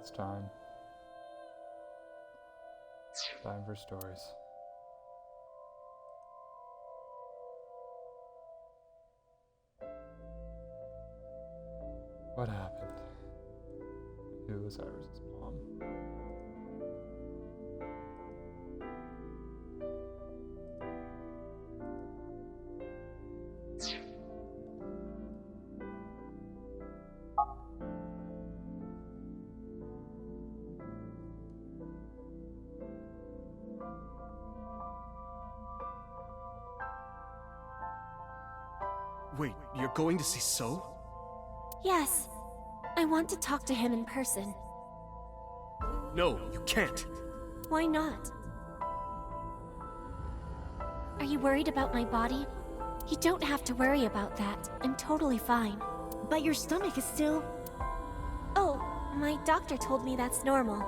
It's time. Time for stories. What happened? Who was Iris's mom? Wait, you're going to see So? Yes. I want to talk to him in person. No, you can't. Why not? Are you worried about my body? You don't have to worry about that. I'm totally fine. But your stomach is still... Oh, my doctor told me that's normal.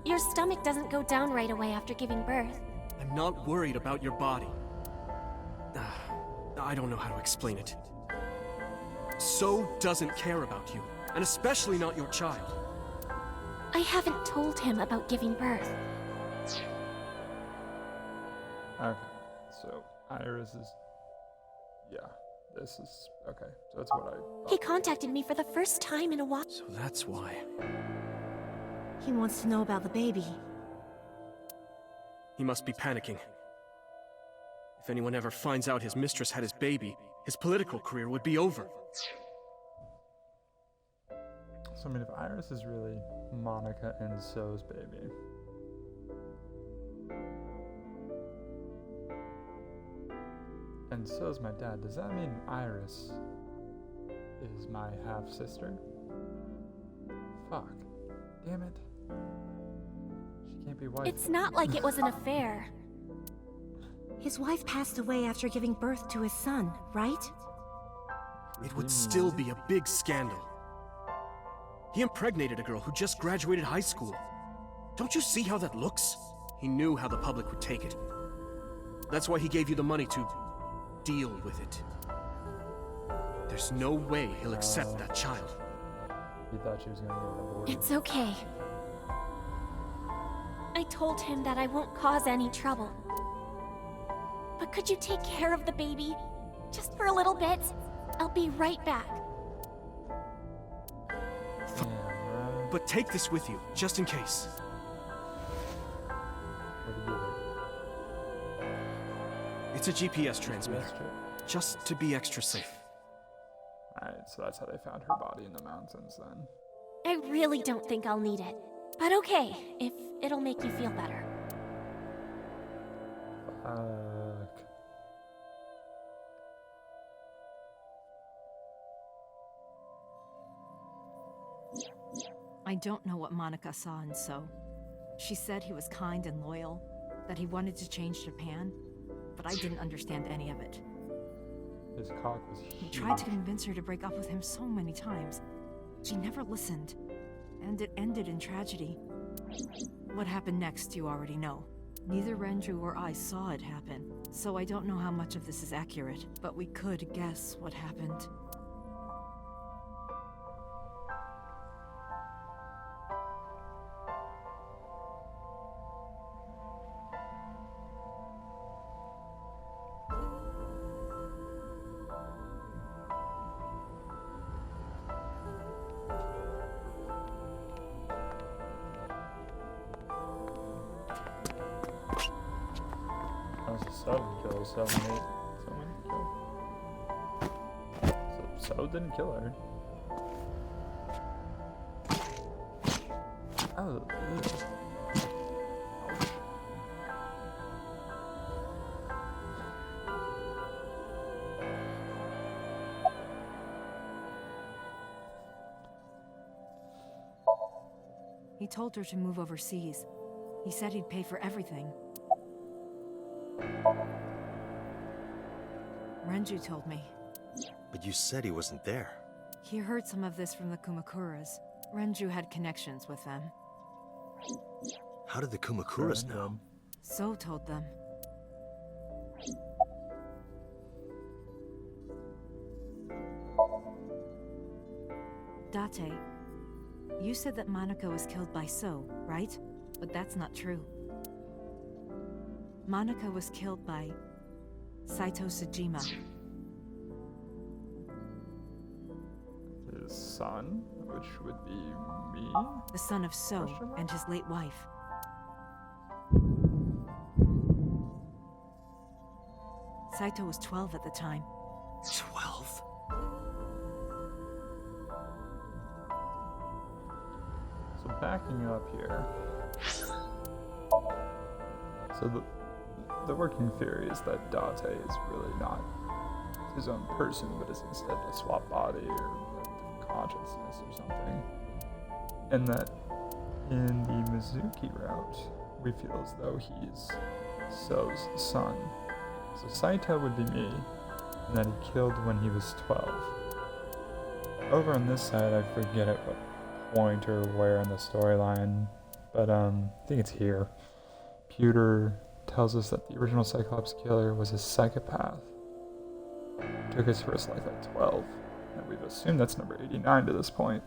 Your stomach doesn't go down right away after giving birth. I'm not worried about your body. I don't know how to explain it. So doesn't care about you, and especially not your child. I haven't told him about giving birth. Okay, so Iris is... Yeah, this is... Okay, so that's what I thought. He contacted me for the first time in a while. So that's why. He wants to know about the baby. He must be panicking. If anyone ever finds out his mistress had his baby, his political career would be over. So, I mean, if Iris is really Monica and So's baby... And So's my dad, does that mean Iris is my half-sister? Fuck. Damn it. She can't be white. It's not like it was an affair. His wife passed away after giving birth to his son, right? It would still be a big scandal. He impregnated a girl who just graduated high school. Don't you see how that looks? He knew how the public would take it. That's why he gave you the money to deal with it. There's no way he'll accept that child. He thought she was gonna get aborted. It's okay. I told him that I won't cause any trouble. But could you take care of the baby? Just for a little bit? I'll be right back. Damn, right? But take this with you, just in case. What do you give her? It's a GPS transmitter, Yes, true. just to be extra safe. Alright, so that's how they found her body in the mountains then. I really don't think I'll need it. But okay, if it'll make you feel better. Fuck. I don't know what Monica saw in So. She said he was kind and loyal, that he wanted to change Japan, but I didn't understand any of it. His cock was He huge. tried to convince her to break up with him so many times. She never listened, and it ended in tragedy. What happened next, you already know. Neither Renju or I saw it happen, so I don't know how much of this is accurate, but we could guess what happened. That was a 7 kill, 7, 8. Someone kill. So didn't kill her. Oh, ew. He told her to move overseas. He said he'd pay for everything. Renju told me. But you said he wasn't there. He heard some of this from the Kumakuras. Renju had connections with them. How did the Kumakuras know? So told them. Date. You said that Monica was killed by So, right? But that's not true. Monica was killed by Saito Sejima. His son, which would be me? The son of So Question mark? and his late wife. Saito was 12 at the time. 12? So backing you up here. So the working theory is that Date is really not his own person, but is instead a swap body or a different consciousness or something. And that in the Mizuki route, we feel as though he's So's son. So Saito would be me, and that he killed when he was 12. Over on this side, I forget at what point or where in the storyline, but I think it's here. Pewter tells us that the original Cyclops killer was a psychopath. Took his first life at 12, and we've assumed that's number 89 to this point.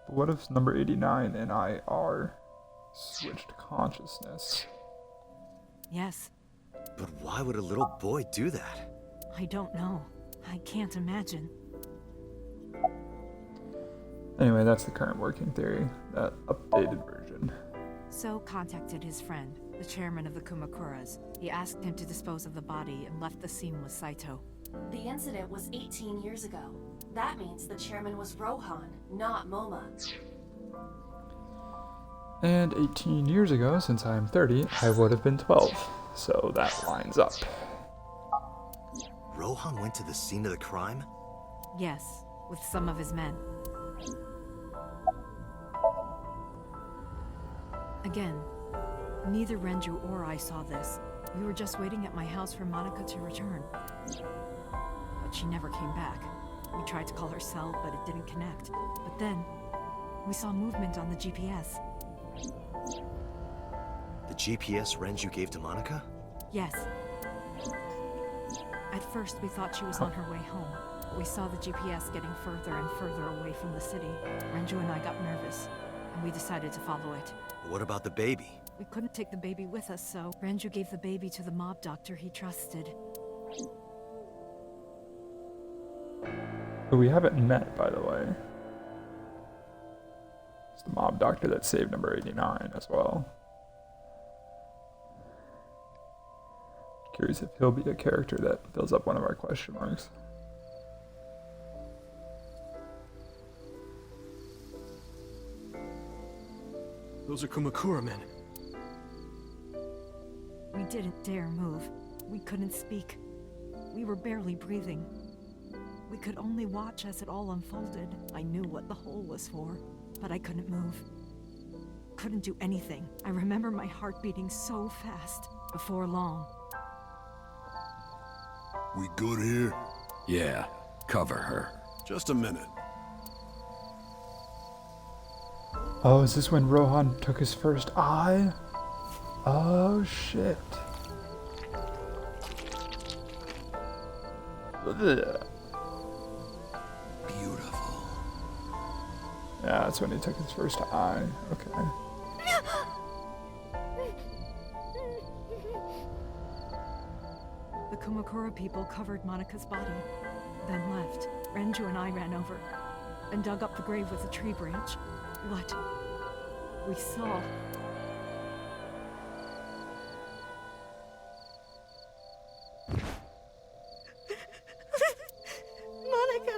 But what if number 89 and I are switched consciousness? Yes, But why would a little boy do that? I don't know. I can't imagine. Anyway, that's the current working theory, that updated version. So contacted his friend, the chairman of the Kumakuras. He asked him to dispose of the body and left the scene with Saito. The incident was 18 years ago. That means the chairman was Rohan, not Moma. And 18 years ago, since I'm 30, I would have been 12. So that lines up. Rohan went to the scene of the crime? Yes, with some of his men. Again, neither Renju or I saw this. We were just waiting at my house for Monica to return. But she never came back. We tried to call her cell, but it didn't connect. But then, we saw movement on the GPS. The GPS Renju gave to Monica? Yes. At first, we thought she was on her way home. But we saw the GPS getting further and further away from the city. Renju and I got nervous, and we decided to follow it. What about the baby? We couldn't take the baby with us, so Renju gave the baby to the mob doctor he trusted. Who we haven't met, by the way. It's the mob doctor that saved number 89 as well. Curious if he'll be a character that fills up one of our question marks. Those are Kumakura men. We didn't dare move. We couldn't speak. We were barely breathing. We could only watch as it all unfolded. I knew what the hole was for, but I couldn't move. Couldn't do anything. I remember my heart beating so fast. Before long, We good here? Yeah, cover her. Just a minute. Oh, is this when Rohan took his first eye? Oh, shit. Ugh. Beautiful. Yeah, that's when he took his first eye. Okay. the Kumakura people covered Monica's body, then left. Renju and I ran over and dug up the grave with a tree branch. What we saw. Monica!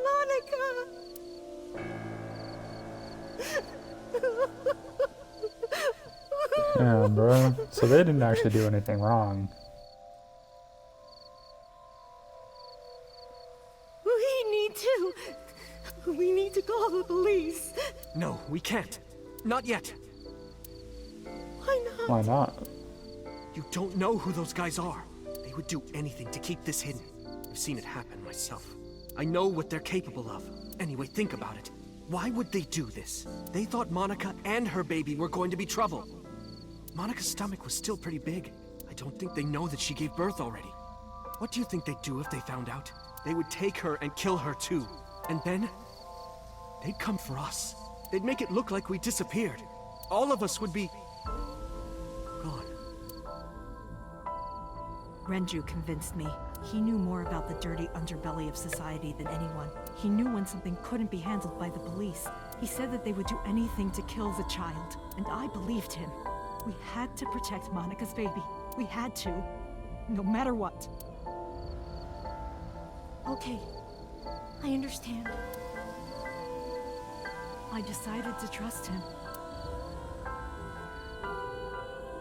Monica! Yeah, bro. So they didn't actually do anything wrong. We need to call the police. No, we can't. Not yet. Why not? Why not? You don't know who those guys are. They would do anything to keep this hidden. I've seen it happen myself. I know what they're capable of. Anyway, think about it. Why would they do this? They thought Monica and her baby were going to be trouble. Monica's stomach was still pretty big. I don't think they know that she gave birth already. What do you think they'd do if they found out? They would take her and kill her too. And then, They'd come for us. They'd make it look like we disappeared. All of us would be... gone. Renju convinced me. He knew more about the dirty underbelly of society than anyone. He knew when something couldn't be handled by the police. He said that they would do anything to kill the child, and I believed him. We had to protect Monika's baby. We had to. No matter what. Okay. I understand. I decided to trust him.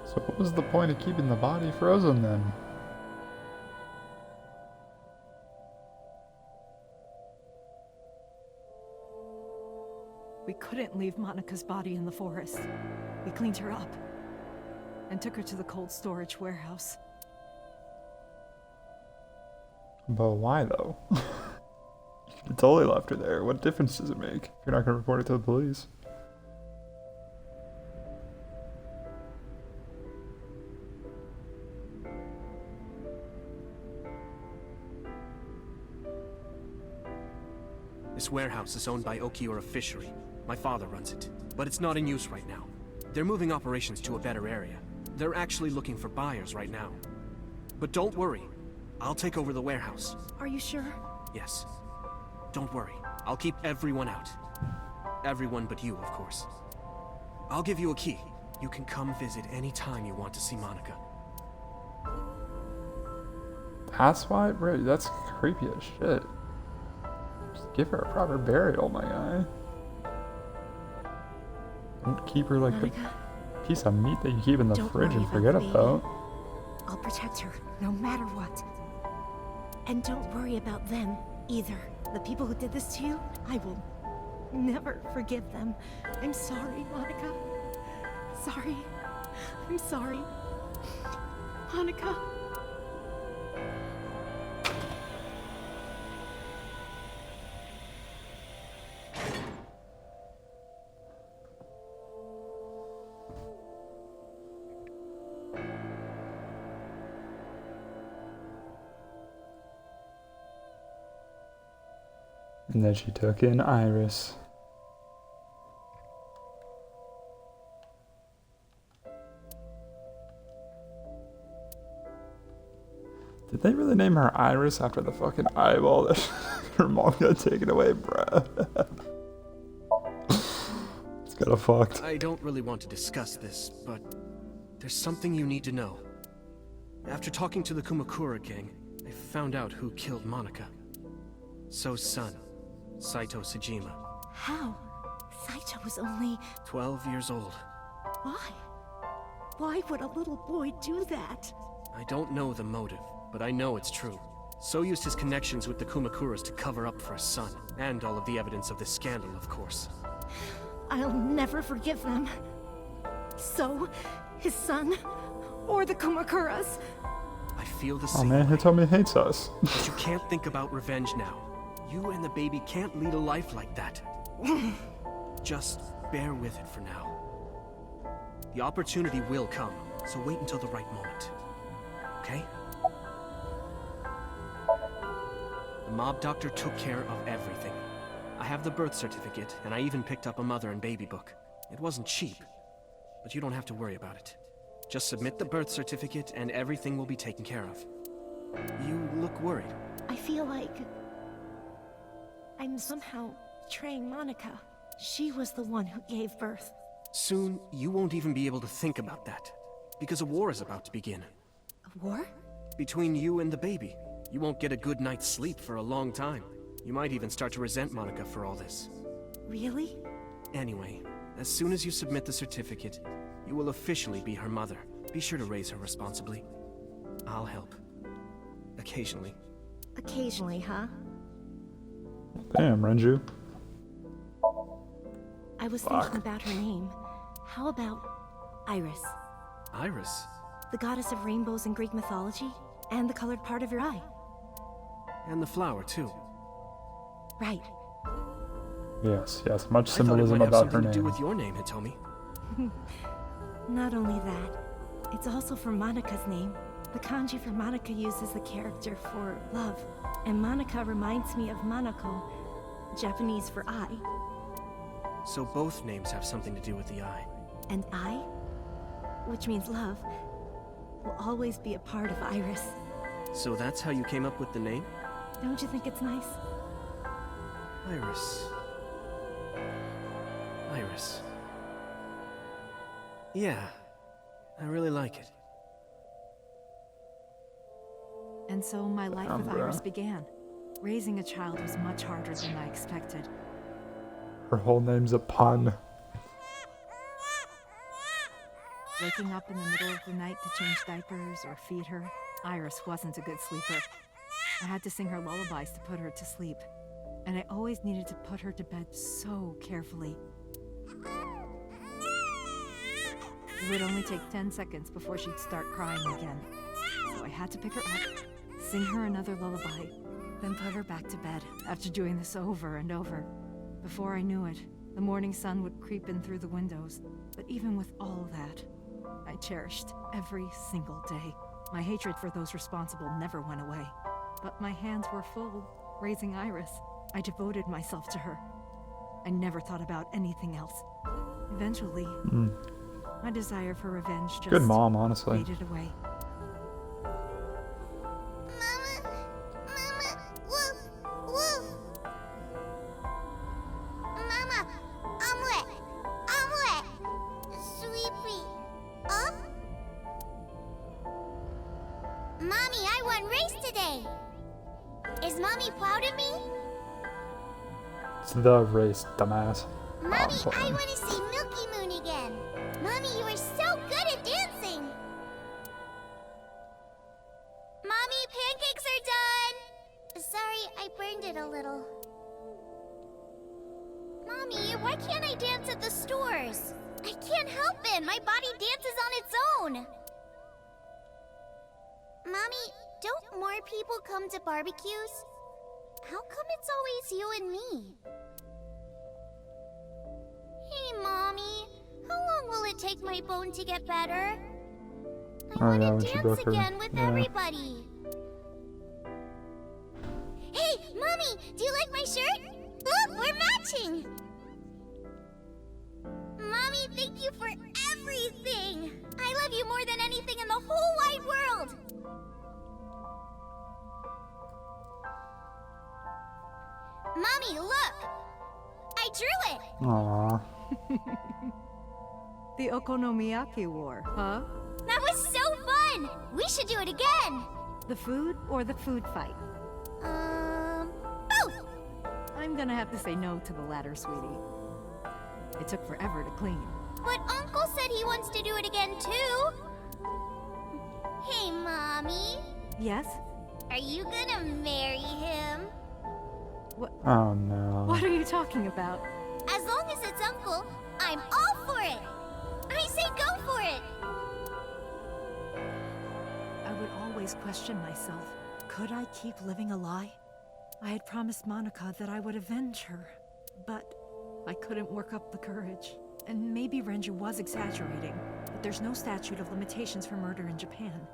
So what was the point of keeping the body frozen then? We couldn't leave Monika's body in the forest. We cleaned her up and took her to the cold storage warehouse. But why though? You could have totally left her there. What difference does it make if you're not going to report it to the police? This warehouse is owned by Okiura Fishery. My father runs it, but it's not in use right now. They're moving operations to a better area. They're actually looking for buyers right now. But don't worry, I'll take over the warehouse. Are you sure? Yes. Don't worry, I'll keep everyone out. Everyone but you, of course. I'll give you a key. You can come visit any time you want to see Monika. That's why, bro. That's creepy as shit. Just give her a proper burial, my guy. Don't keep her like Monika, a piece of meat that you keep in the don't fridge worry and forget about me. about. I'll protect her, no matter what. And don't worry about them, either. The people who did this to you, I will never forgive them. I'm sorry, Monika. Sorry. I'm sorry. Monika. And then she took in Iris. Did they really name her Iris after the fucking eyeball that her mom got taken away, bruh? It's kinda fucked. I don't really want to discuss this, but there's something you need to know. After talking to the Kumakura gang, I found out who killed Monika. So's son, Saito Sejima. How? Saito was only... 12 years old. Why? Why would a little boy do that? I don't know the motive, but I know it's true. So used his connections with the Kumakuras to cover up for his son, and all of the evidence of this scandal, of course. I'll never forgive them. So, his son, or the Kumakuras. I feel the Oh same man, way. Hitomi hates us. But you can't think about revenge now. You and the baby can't lead a life like that. Just bear with it for now. The opportunity will come, so wait until the right moment. Okay? The mob doctor took care of everything. I have the birth certificate, and I even picked up a mother and baby book. It wasn't cheap, but you don't have to worry about it. Just submit the birth certificate, and everything will be taken care of. You look worried. I feel like... I'm somehow betraying Monika. She was the one who gave birth. Soon, you won't even be able to think about that, because a war is about to begin. A war? Between you and the baby. You won't get a good night's sleep for a long time. You might even start to resent Monika for all this. Really? Anyway, as soon as you submit the certificate, you will officially be her mother. Be sure to raise her responsibly. I'll help. Occasionally. Occasionally, huh? Damn, Renju. I was Fuck. thinking about her name. How about Iris? Iris? The goddess of rainbows in Greek mythology, and the colored part of your eye. And the flower, too. Right. Yes, yes, much I thought it symbolism might have about her something to do name. with your name, Hitomi. Not only that, it's also for Monika's name. The kanji for Monika uses the character for love, and Monika reminds me of Monoko, Japanese for eye. So both names have something to do with the eye. And I, which means love, will always be a part of Iris. So that's how you came up with the name? Don't you think it's nice? Iris. Iris. Yeah, I really like it. And so my life with Umbra. Iris began. Raising a child was much harder than I expected. Her whole name's a pun. Waking up in the middle of the night to change diapers or feed her, Iris wasn't a good sleeper. I had to sing her lullabies to put her to sleep. And I always needed to put her to bed so carefully. It would only take 10 seconds before she'd start crying again. So I had to pick her up, sing her another lullaby, then put her back to bed after doing this over and over. Before I knew it, the morning sun would creep in through the windows. But even with all that, I cherished every single day. My hatred for those responsible never went away. But my hands were full, raising Iris. I devoted myself to her. I never thought about anything else. Eventually, my desire for revenge just Good mom, honestly. faded away. Mama, woof, woof. Mama, omelet, sweepy, up. Mommy, I won race today. Is Mommy proud of me? It's the race, dumbass. Mommy, Oh, I want to see Milky Moon again. Mommy, you are so good at dancing. Mommy, pancakes are done. Sorry, I burned it a little. Mommy, why can't I dance at the stores? I can't help it. My body dances on its own. Mommy, don't more people come to barbecues? How come it's always you and me? Hey, Mommy. How long will it take my bone to get better? I Oh, want yeah, to when she dance broke her- again with yeah. everybody. Hey, Mommy, do you like my shirt? Look, we're matching. Mommy, thank you for everything. I love you more than anything in the whole wide world. Mommy, look. I drew it. Aww. The Okonomiyaki War, huh? That was so fun. We should do it again. The food or the food fight? Both. I'm gonna have to say no to the latter, sweetie. It took forever to clean. But Uncle said he wants to do it again too. Hey, Mommy. Yes? Are you gonna marry him? Oh no. What are you talking about? As long as it's Uncle, I'm all for it. I say go for it. I would always question myself. Could I keep living a lie? I had promised Monica that I would avenge her, but I couldn't work up the courage. And maybe Renju was exaggerating, but there's no statute of limitations for murder in Japan.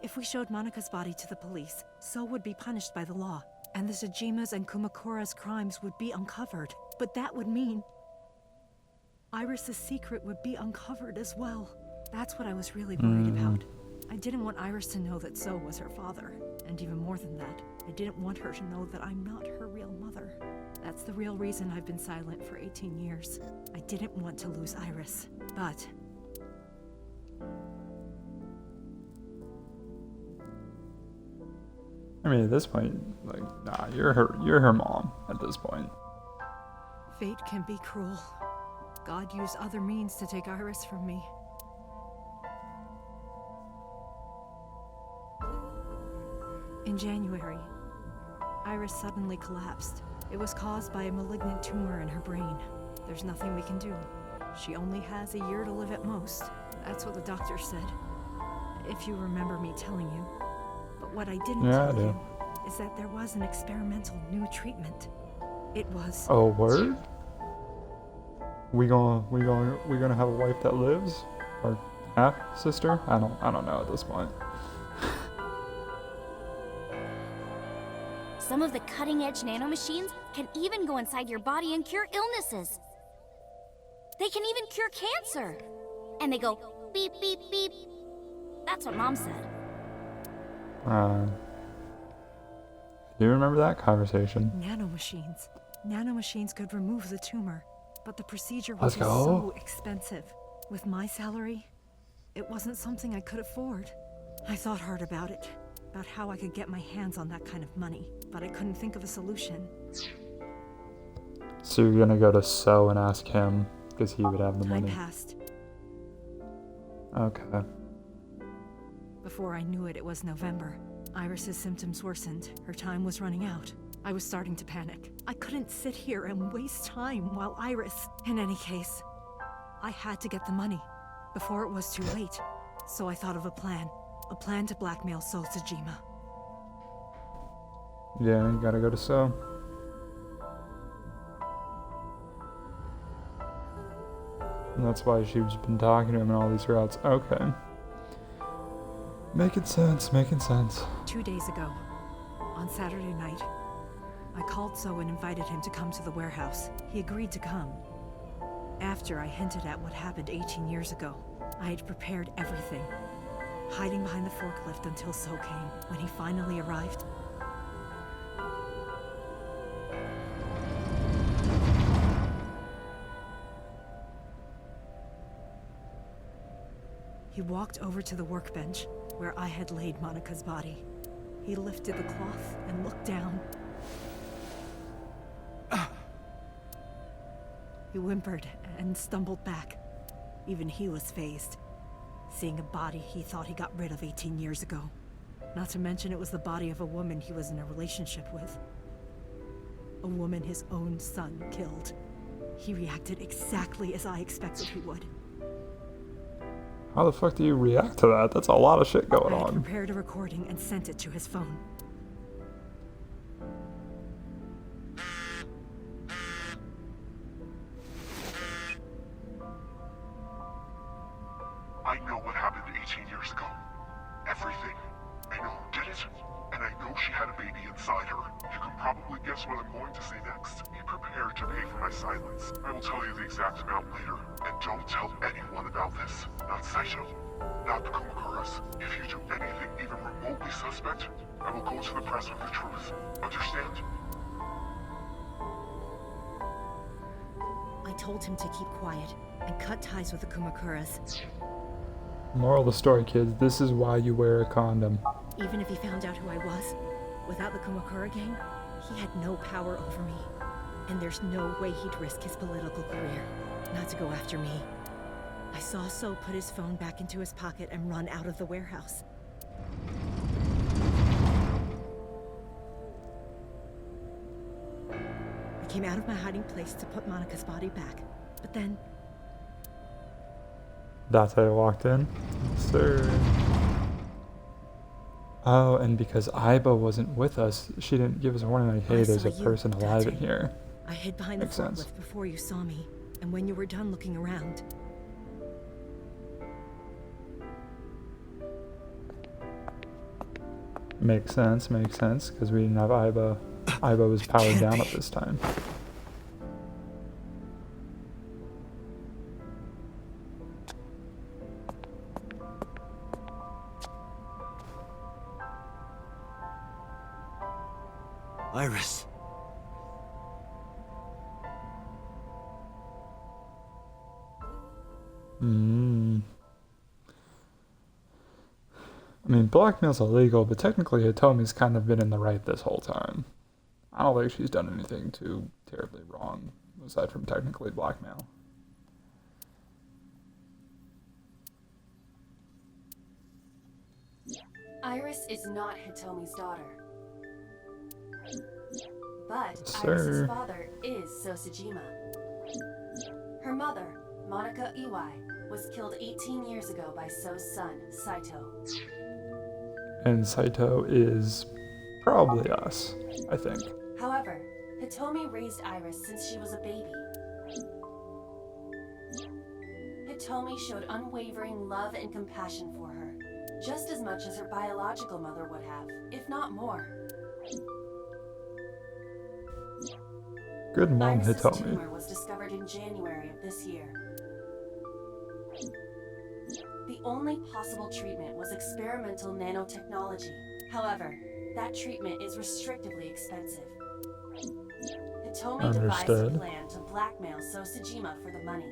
If we showed Monica's body to the police, So would be punished by the law, and the Tsujima's and Kumakura's crimes would be uncovered. But that would mean Iris's secret would be uncovered as well. That's what I was really worried about. I didn't want Iris to know that So was her father. And even more than that, I didn't want her to know that I'm not her real mother. That's the real reason I've been silent for 18 years. I didn't want to lose Iris, but... I mean, at this point, like, nah, you're her mom at this point. Fate can be cruel. God used other means to take Iris from me. In January, Iris suddenly collapsed. It was caused by a malignant tumor in her brain. There's nothing we can do. She only has a year to live at most. That's what the doctor said. If you remember me telling you. But what I didn't Yeah, I tell do. you is that there was an experimental new treatment. It was... Oh, word? We gonna have a wife that lives? Or half sister? I don't know at this point. Some of the cutting-edge nanomachines can even go inside your body and cure illnesses. They can even cure cancer. And they go beep, beep, beep. That's what Mom said. Do you remember that conversation? Nanomachines. Nanomachines could remove the tumor, but the procedure would Let's be go. so expensive. With my salary, it wasn't something I could afford. I thought hard about it, about how I could get my hands on that kind of money, but I couldn't think of a solution. So you're gonna go to So and ask him, because he would have the Time money. passed. Okay. Before I knew it, it was November. Iris's symptoms worsened. Her time was running out. I was starting to panic. I couldn't sit here and waste time while Iris... In any case, I had to get the money before it was too late. So I thought of a plan. A plan to blackmail So Tsujima. Yeah, you gotta go to So. And that's why she's been talking to him in all these routes. Okay. Making sense, making sense. 2 days ago, on Saturday night, I called So and invited him to come to the warehouse. He agreed to come. After I hinted at what happened 18 years ago, I had prepared everything, hiding behind the forklift until So came. When he finally arrived, he walked over to the workbench where I had laid Monika's body. He lifted the cloth and looked down. He whimpered and stumbled back. Even he was fazed, seeing a body he thought he got rid of 18 years ago. Not to mention it was the body of a woman he was in a relationship with. A woman his own son killed. He reacted exactly as I expected he would. How the fuck do you react to that? That's a lot of shit going I had on. prepared a recording and sent it to his phone. I know what happened 18 years ago. Everything. I know who did it, and I know she had a baby inside her. You can probably guess what I'm going to say next. Be prepared to pay for my silence. I will tell you the exact amount later, and don't tell anyone about this. Not Saito. Not the Kumakuras. If you do anything even remotely suspect, I will go to the press with the truth. Understand? I told him to keep quiet and cut ties with the Kumakuras. Moral of the story, kids, this is why you wear a condom. Even if he found out who I was, without the Kumakura gang, he had no power over me. And there's no way he'd risk his political career, not to go after me. I saw So put his phone back into his pocket and run out of the warehouse. I came out of my hiding place to put Monika's body back, but then That's how you walked in? Yes, sir. Oh, and because Aiba wasn't with us, she didn't give us a warning like, hey, I there's saw a you person that alive in day. here. I hid behind Makes the sense. forklift before you saw me, and when you were done looking around, Makes sense, because we didn't have Aiba. Aiba was powered down at this time. Iris. I mean, blackmail's illegal, but technically Hitomi's kind of been in the right this whole time. I don't think she's done anything too terribly wrong, aside from technically blackmail. Iris is not Hitomi's daughter. But Yes, Iris's sir. father is Sosajima. Her mother, Monika Iwai, was killed 18 years ago by So's son, Saito. And Saito is probably us, I think. However, Hitomi raised Iris since she was a baby. Hitomi showed unwavering love and compassion for her, just as much as her biological mother would have, if not more. Good mom, Iris's Hitomi. tumor was discovered in January of this year. The only possible treatment was experimental nanotechnology. However, that treatment is restrictively expensive. Hitomi devised a Understood. plan to blackmail Sosajima for the money.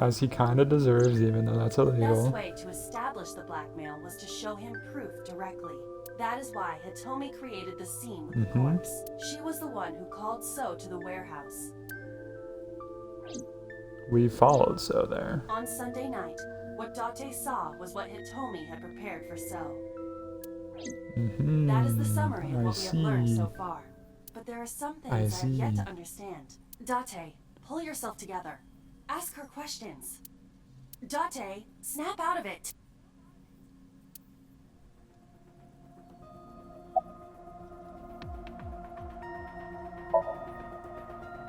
As he kind of deserves, even though that's The best illegal. way to establish the blackmail was to show him proof directly. That is why Hitomi created the scene with the corpse. She was the one who called So to the warehouse. We followed So there. On Sunday night, what Date saw was what Hitomi had prepared for So. That is the summary of I what we have learned see. so far. But there are some I things I have yet see. to understand. Date, pull yourself together. Ask her questions. Date, snap out of it.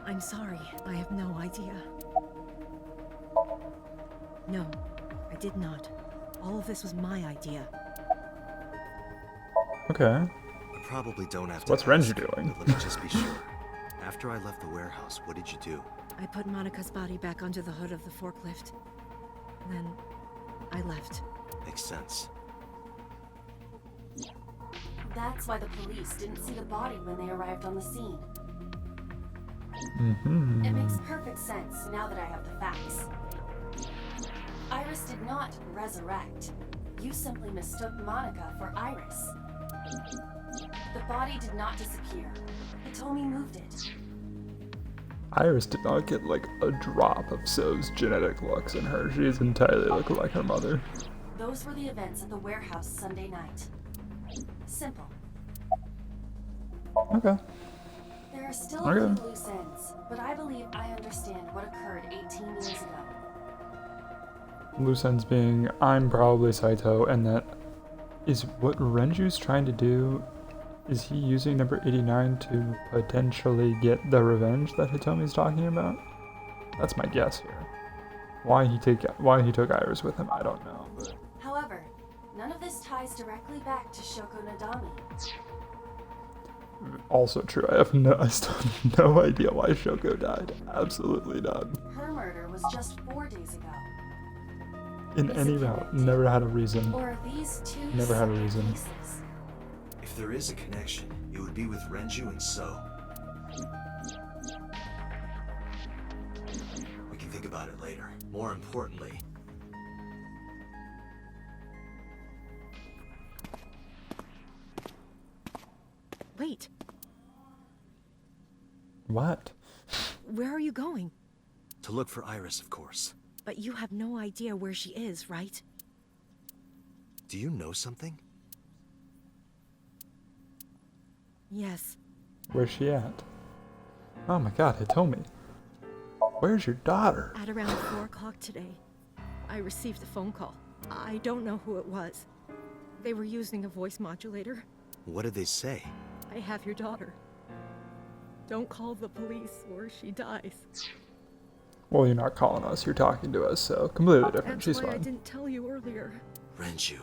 I'm sorry. I have no idea. No, I did not. All of this was my idea. Okay. I probably don't have to What's ask, Renju doing? but let me just be sure. After I left the warehouse, what did you do? I put Monika's body back onto the hood of the forklift. Then, I left. Makes sense. That's why the police didn't see the body when they arrived on the scene. It makes perfect sense now that I have the facts. Iris did not resurrect. You simply mistook Monica for Iris. The body did not disappear. Hitomi moved it. Iris did not get like a drop of So's genetic looks in her. She is entirely looking like her mother. Those were the events at the warehouse Sunday night. Simple. Okay. There are still a Okay. few loose ends, but I believe I understand what occurred 18 years ago. Loose ends being I'm probably Saito, and that is what Renju's trying to do. Is he using number 89 to potentially get the revenge that Hitomi's talking about? That's my guess here. Why he took Iris with him, I don't know. But However, none of this ties directly back to Shoko Nadami. also true. I still have no idea why Shoko died. Absolutely none. Her murder was just 4 days ago. In any route, never had a reason. Or are these two Never had a separate reason. cases? If there is a connection, it would be with Renju and So. We can think about it later. More importantly, Wait, What? where are you going? to look for Iris, of course. But you have no idea where she is, right? Do you know something? Yes. Where's she at? Oh my god, Hitomi. Where's your daughter? At around 4 o'clock today, I received a phone call. I don't know who it was. They were using a voice modulator. What did they say? I have your daughter. Don't call the police or she dies. Well, you're not calling us, you're talking to us, so completely different. That's She's why I fine. didn't tell you earlier. Renju.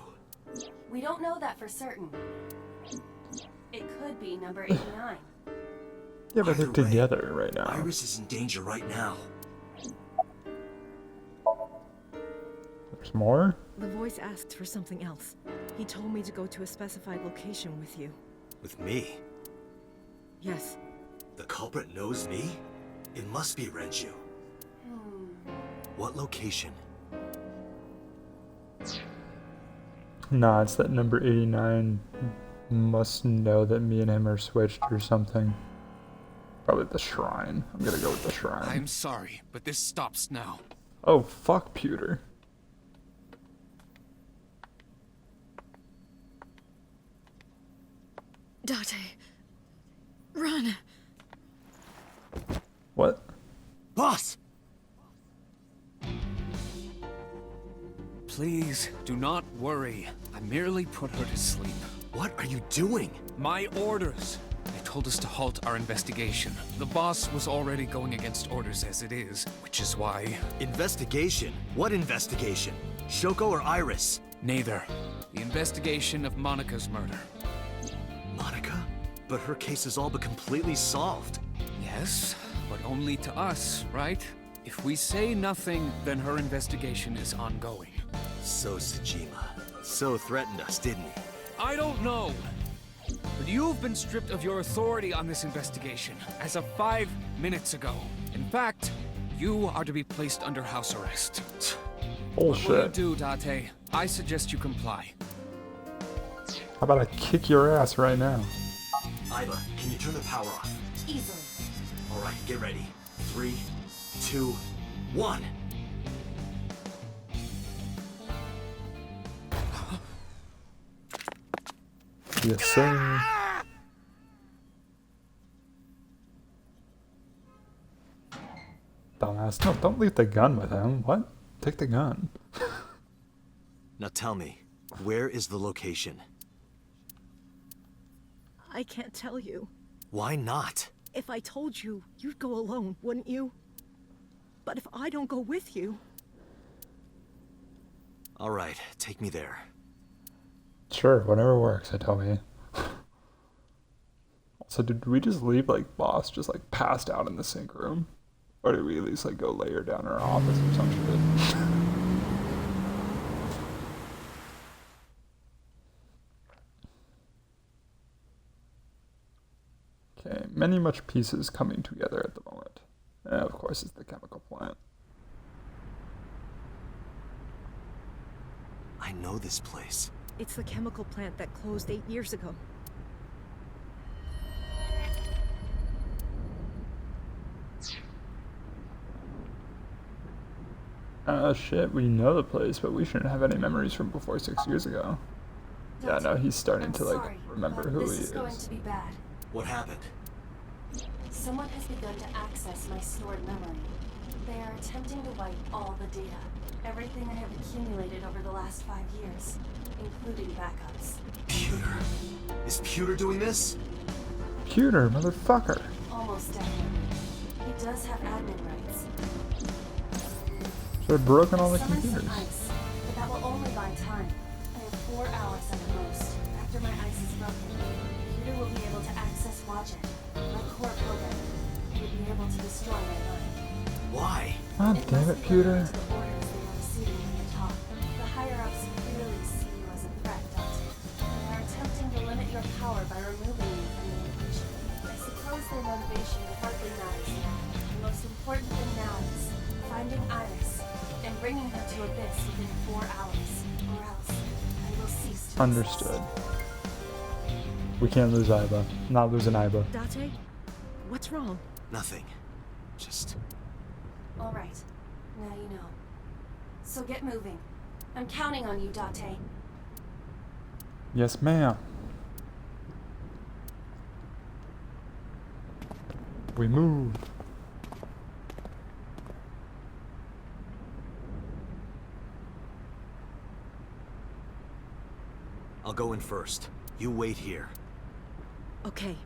We don't know that for certain. It could be number 89. Yeah, but they're Either way, together right now. Iris is in danger right now. There's more? The voice asked for something else. He told me to go to a specified location with you. With me? Yes. The culprit knows me? It must be Renju. What location? Nah, it's that number 89 must know that me and him are switched or something. Probably the shrine. I'm gonna go with the shrine. I'm sorry, but this stops now. Oh, fuck Pewter. Date. Run. What? Boss! Please, do not worry. I merely put her to sleep. What are you doing? My orders. They told us to halt our investigation. The boss was already going against orders as it is, which is why... Investigation? What investigation? Shoko or Iris? Neither. The investigation of Monika's murder. Monica? But her case is all but completely solved. Yes, but only to us, right? If we say nothing, then her investigation is ongoing. So Sejima. So threatened us, didn't he? I don't know. But you've been stripped of your authority on this investigation as of 5 minutes ago. In fact, you are to be placed under house arrest. Bullshit. What will you do, Date? I suggest you comply. How about I kick your ass right now? Aiba, can you turn the power off? Easily. Alright, get ready. 3, 2, 1. Yes, sir. Dumbass. No, don't leave the gun with him. What? Take the gun. Now tell me, where is the location? I can't tell you. Why not? If I told you, you'd go alone, wouldn't you? But if I don't go with you... Alright, take me there. Sure, whatever works, I tell me. Also, did we just leave, like, Boss just, like, passed out in the sink room? Or did we at least, like, go lay her down in her office or some shit? Okay, many much pieces coming together at the moment. And of course, it's the chemical plant. I know this place. It's the chemical plant that closed 8 years ago. Shit, we know the place, but we shouldn't have any memories from before 6 years ago. Yeah, no, he's starting to, like, remember who he is. This is going to be bad. What happened? Someone has begun to access my stored memory. They are attempting to wipe all the data. Everything I have accumulated over the last 5 years, including backups. Pewter. Is Pewter doing this? Pewter, motherfucker. Almost definitely. He does have admin rights. Should have broken all the Summon some computers. ice, but that will only buy time. I have 4 hours at the most. After my ice is broken, Pewter will be able to access Logic, my core program. He would be able to destroy my mind. Why? God damn it, Pewter. To the orders they are receiving from the top. The higher-ups clearly see you as a threat, Dante. They are attempting to limit your power by removing you from the equation. I suppose their motivation hardly matters now. The most important thing now is finding Iris and bringing her to Abyss within 4 hours, or else I will cease to Understood. We can't lose Aiba. Not losing Aiba. Date? What's wrong? Nothing. Just... All right, now you know. So get moving. I'm counting on you, Date. Yes, ma'am. We move. I'll go in first. You wait here. Okay.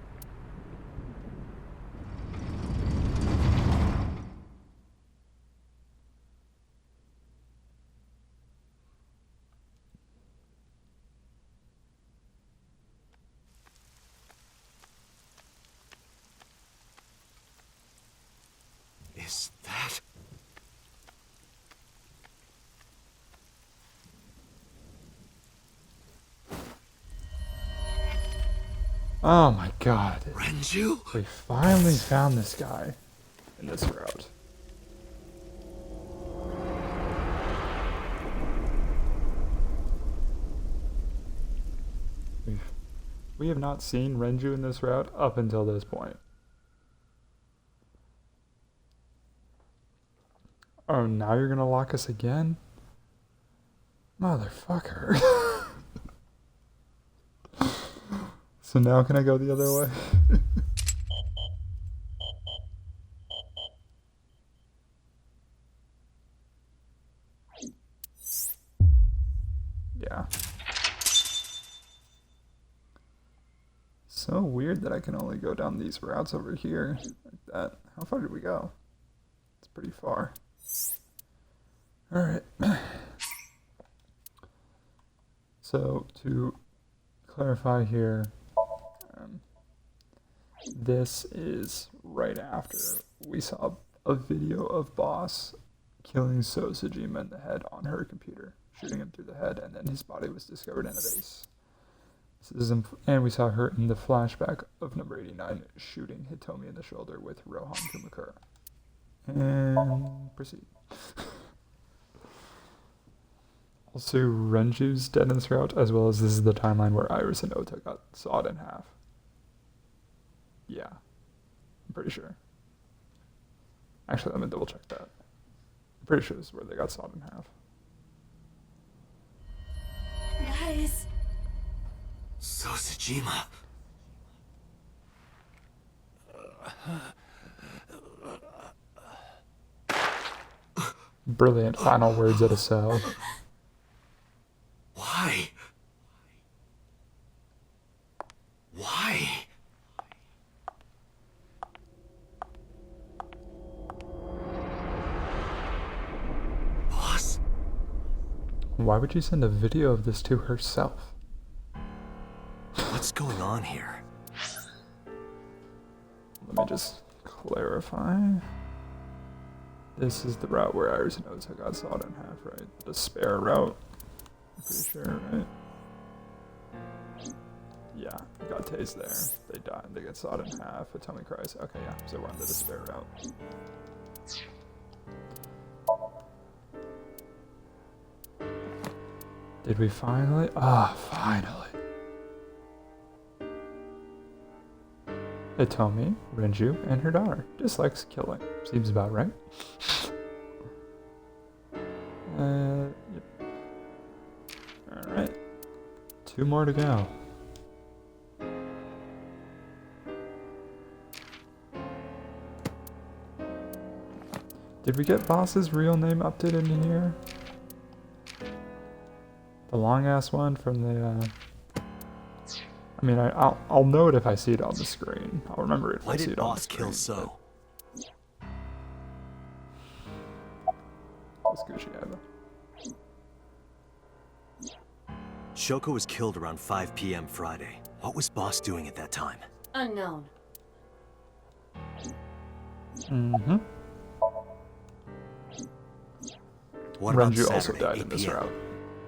Is that... Oh my god. Renju? We finally found this guy in this route. We have not seen Renju in this route up until this point. Oh, now you're gonna lock us again? Motherfucker. So now can I go the other way? Yeah. So weird that I can only go down these routes over here like that. How far did we go? It's pretty far. Alright. So to clarify here, This is right after we saw a video of Boss killing So Sejima in the head on her computer, shooting him through the head, and then his body was discovered in a vase. And we saw her in the flashback of number 89 shooting Hitomi in the shoulder with Rohan Kumakura. And proceed. Also, Renju's dead in this route, as well as this is the timeline where Iris and Ota got sawed in half. Yeah, I'm pretty sure. Actually, let me double check that. I'm pretty sure this is where they got sawed in half. Guys. So Sejima. Brilliant final words at a cell. Why? Why? Boss? Why would you send a video of this to herself? What's going on here? Let me just clarify. This is the route where Iris and Ota got sawed in half, right? The spare route. I'm pretty sure, right? Yeah, got tased there. They die. They get sawed in half. Hitomi cries. Okay, yeah. So we're on the despair route. Did we finally? Ah, finally. Hitomi, Renju, and her daughter. Dislikes killing. Seems about right. Yep. Alright. 2 more to go. Did we get Boss's real name updated in here? The long ass one from the I mean, I'll know it if I see it on the screen. I'll remember it if I see it on the screen. Why did Boss kill So? Let's Gucci Eva. Shoko was killed around 5 p.m. Friday. What was Boss doing at that time? Unknown. Mm-hmm. What about Renju also Saturday, died 8 in this p.m.? route.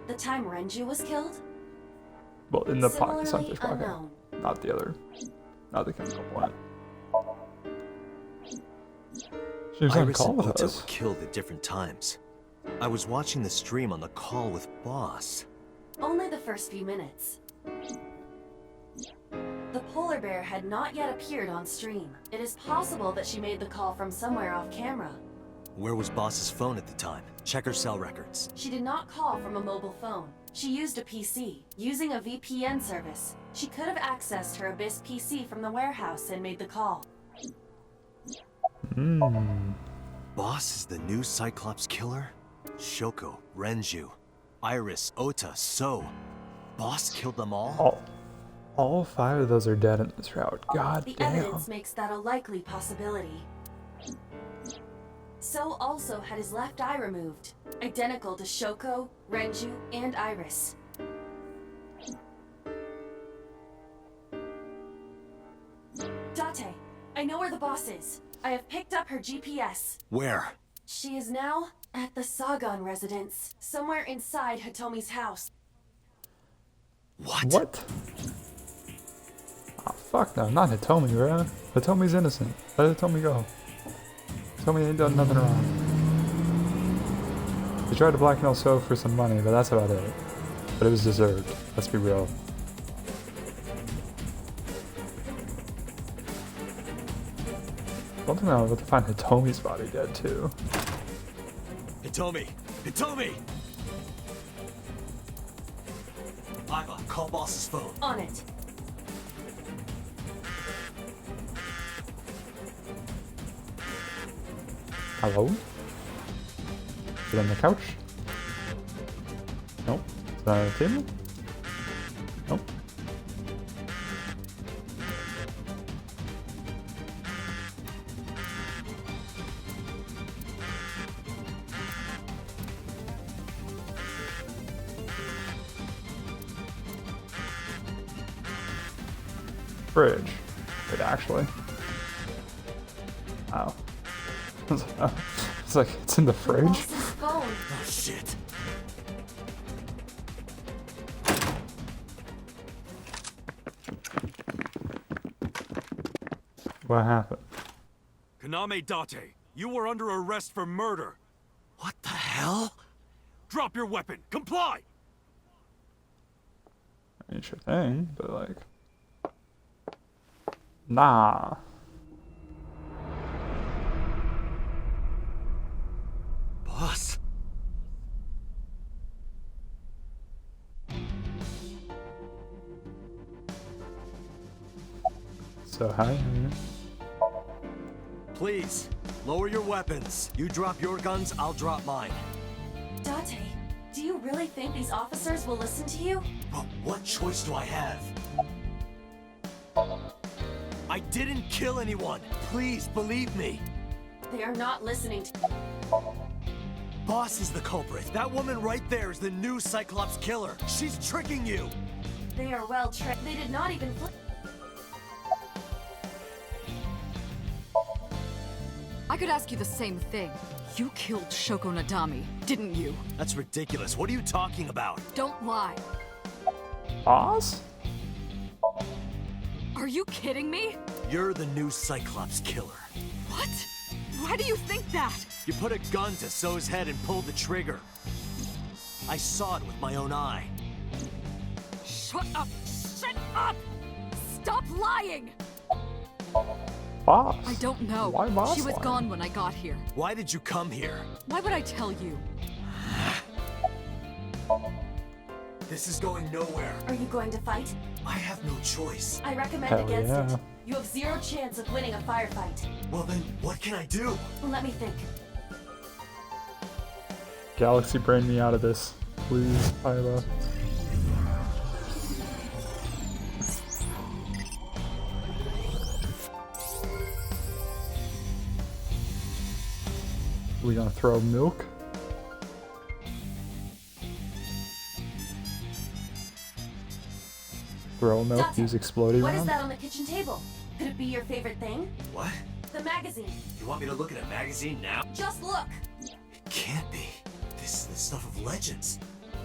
The time Renju was killed? Well, in the Similarly Sunfish pocket. unknown. Not the other. Not the chemical plant. She was on Iris call and with Ota us. were killed at different times. I was watching the stream on the call with Boss. Only the first few minutes. The polar bear had not yet appeared on stream. It is possible that she made the call from somewhere off camera. Where was Boss's phone at the time? Check her cell records. She did not call from a mobile phone. She used a PC. Using a VPN service, she could have accessed her Abyss PC from the warehouse and made the call. Boss is the new Cyclops killer? Shoko, Renju, Iris, Ota, So. Boss killed them all? All 5 of those are dead in this route. God The damn. evidence makes that a likely possibility. So also had his left eye removed, identical to Shoko, Renju, and Iris. Date, I know where the boss is. I have picked up her GPS. Where? She is now at the Sagan residence, somewhere inside Hitomi's house. What? Oh, fuck no, not Hitomi, bro. Hitomi's innocent. Let Hitomi go. Hitomi ain't done nothing wrong. He tried to blackmail So for some money, but that's about it. But it was deserved. Let's be real. One thing I was able to find Hitomi's body dead too. Hitomi! Hitomi! Iva, call Boss's phone. On it. Hello? Is it on the couch? Nope. Is it on the table? Nope. Fridge. Wait. it actually. Oh. It's like, it's in the fridge? Boss's phone. Oh shit. What happened? Kaname Date, you were under arrest for murder. What the hell? Drop your weapon. Comply! I mean, sure thing, but like... Nah. Boss? So hi. Please, lower your weapons. You drop your guns, I'll drop mine. Date, do you really think these officers will listen to you? But what choice do I have? I didn't kill anyone. Please believe me. They are not listening to... Boss is the culprit. That woman right there is the new Cyclops killer. She's tricking you. They are well trained. They did not even... I could ask you the same thing. You killed Shoko Nadami, didn't you? That's ridiculous. What are you talking about? Don't lie. Boss? Are you kidding me? You're the new Cyclops killer. What? Why do you think that? You put a gun to So's head and pulled the trigger. I saw it with my own eye. Shut up! Shut up! Stop lying! Boss? I don't know. Why boss She was lying? gone when I got here. Why did you come here? Why would I tell you? This is going nowhere. Are you going to fight? I have no choice. I recommend Hell against yeah. it. You have zero chance of winning a firefight. Well then, what can I do? Let me think. Galaxy brain me out of this. Please, Hyla. We gonna throw milk? Throw milk, Date, use exploding What is round? that on the kitchen table? Could it be your favorite thing? What? The magazine. You want me to look at a magazine now? Just look. It can't be. This is the stuff of legends.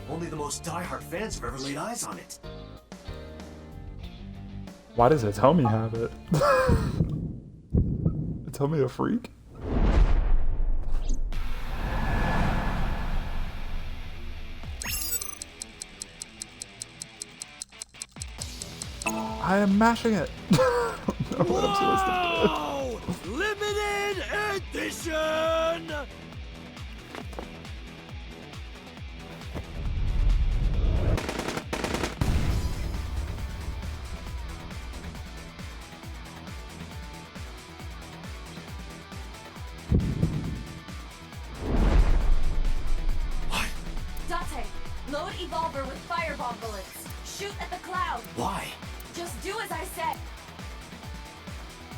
Only the most diehard fans have ever laid eyes on it. Why does Atomi have it? Atomi a freak? I am mashing it. I don't know what I'm supposed to do. Whoa! Limited edition! Date, load Evolver with fireball bullets. Shoot at the cloud. Why? Just do as I said.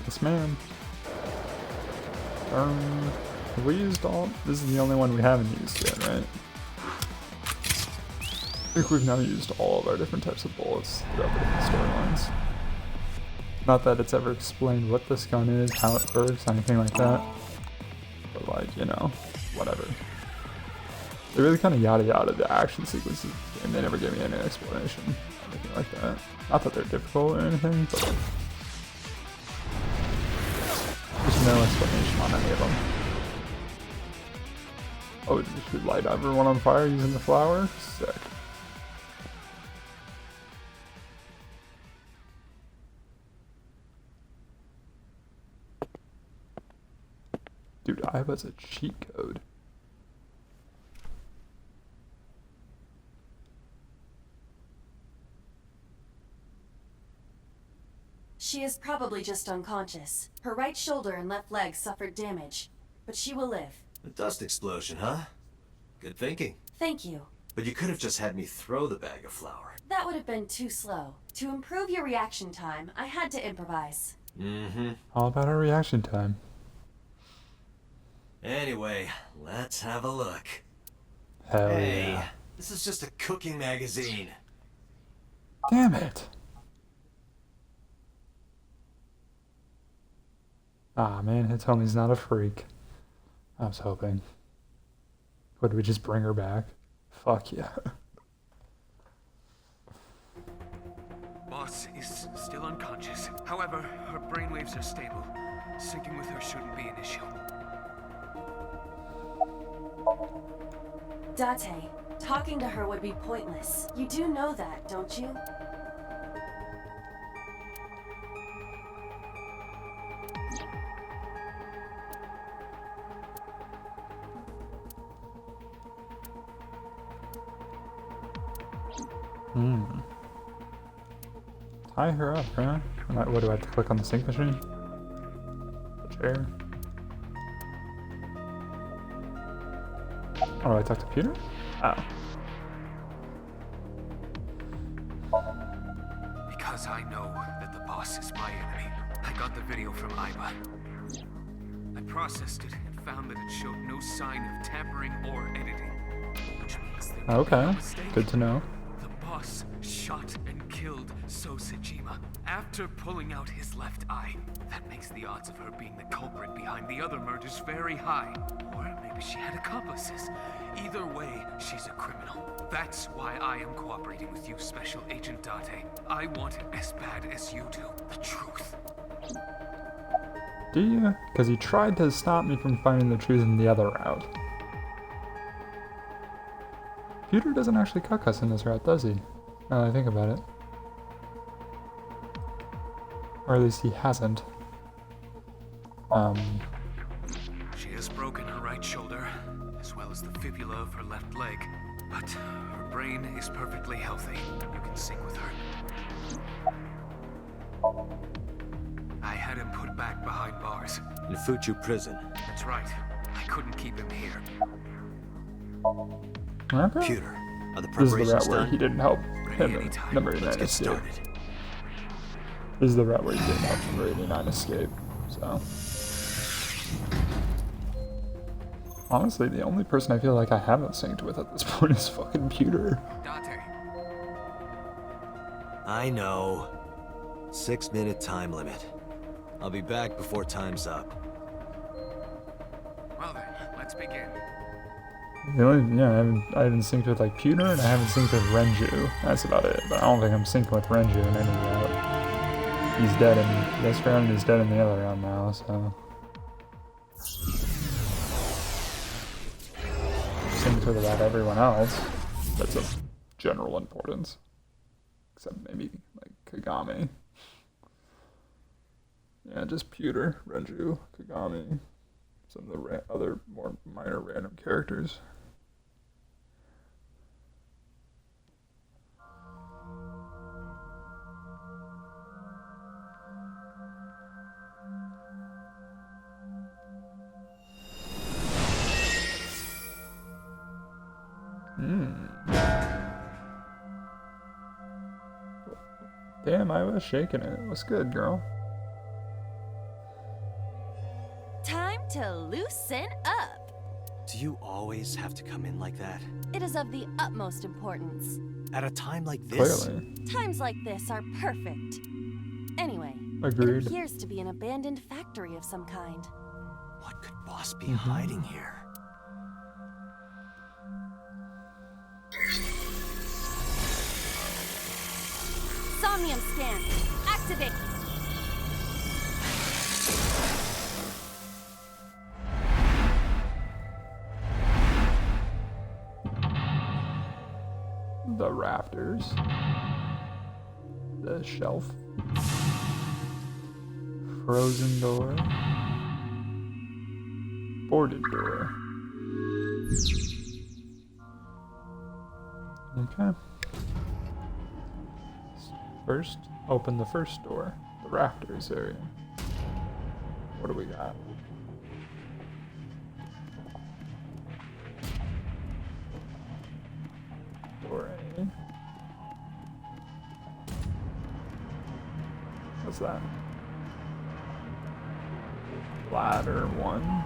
Yes, ma'am. Have we used all? This is the only one we haven't used yet, right? I think we've now used all of our different types of bullets throughout the different storylines. Not that it's ever explained what this gun is, how it works, anything like that. But like, you know, whatever. They really kind of yada yada the action sequences, and they never gave me any explanation, anything like that. Not that they're difficult or anything, but like, there's no explanation on any of them. Oh, you should light everyone on fire using the flower? Sick. Dude, Aiba's a cheat code. She is probably just unconscious. Her right shoulder and left leg suffered damage, but she will live. A dust explosion, huh? Good thinking. Thank you. But you could have just had me throw the bag of flour. That would have been too slow. To improve your reaction time, I had to improvise. Mm-hmm. All about our reaction time. Anyway, let's have a look. Hell Hey, yeah. this is just a cooking magazine. Damn it. Ah, man, Hitomi's not a freak. I was hoping. Would we just bring her back? Fuck yeah. Boss is still unconscious. However, her brainwaves are stable. Syncing with her shouldn't be an issue. Date, talking to her would be pointless. You do know that, don't you? Tie her up, huh? What do I have to click on the sync machine? The chair? Oh, do I talk to Peter? Oh. Because I know that the boss is my enemy, I got the video from Aiba. I processed it and found that it showed no sign of tampering or editing. Which means there could be no mistake. Good to know. The boss shot and killed So Sejima after pulling out his left eye. That makes the odds of her being the culprit behind the other murders very high. Or maybe she had accomplices. Either way, she's a criminal. That's why I am cooperating with you, Special Agent Date. I want it as bad as you do. The truth. Do you? Because he tried to stop me from finding the truth in the other route. Peter doesn't actually cuck us in this route, does he? Now that I think about it. Or at least he hasn't. She has broken her right shoulder, as well as the fibula of her left leg. But her brain is perfectly healthy. You can sync with her. I had him put back behind bars. In Fuchu prison. That's right. I couldn't keep him here. Okay. Peter, are the This is the preparations route where done? he didn't help him in number 89 Let's get escape. started. This is the route where he didn't help number 89 escape. So. Honestly, the only person I feel like I haven't synced with at this point is fucking Peter. Date. I know. 6-minute time limit. I'll be back before time's up. Well then, let's begin. The only, yeah, I haven't synced with like Peter and I haven't synced with Renju. That's about it. But I don't think I'm syncing with Renju in any route. He's dead in this round and he's dead in the other round now, so. Synced with about everyone else. That's of general importance. Except maybe like Kagami. Yeah, just Peter, Renju, Kagami. Some of the other more minor random characters. Damn, I was shaking it. What's good, girl? Time to loosen up. Do you always have to come in like that? It is of the utmost importance. At a time like this? Clearly. Times like this are perfect. Anyway, Agreed. it appears to be an abandoned factory of some kind. What could Boss be hiding here? Somnium scan, activate. The rafters. The shelf. Frozen door. Boarded door. Okay. First, open the first door. The rafters area. What do we got? Door A. What's that? Ladder 1.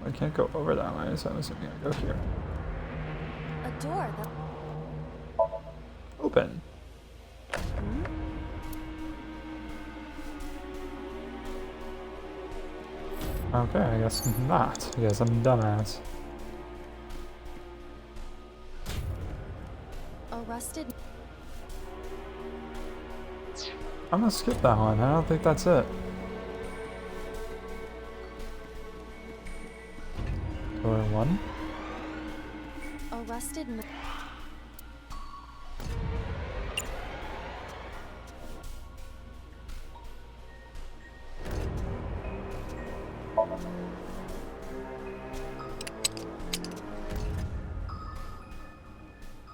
I can't go over that way, so I'm assuming I go here. A door that... open. Okay, I guess not. I guess I'm a dumbass. A rusted. I'm gonna skip that one. I don't think that's it. Door 1. A rusted.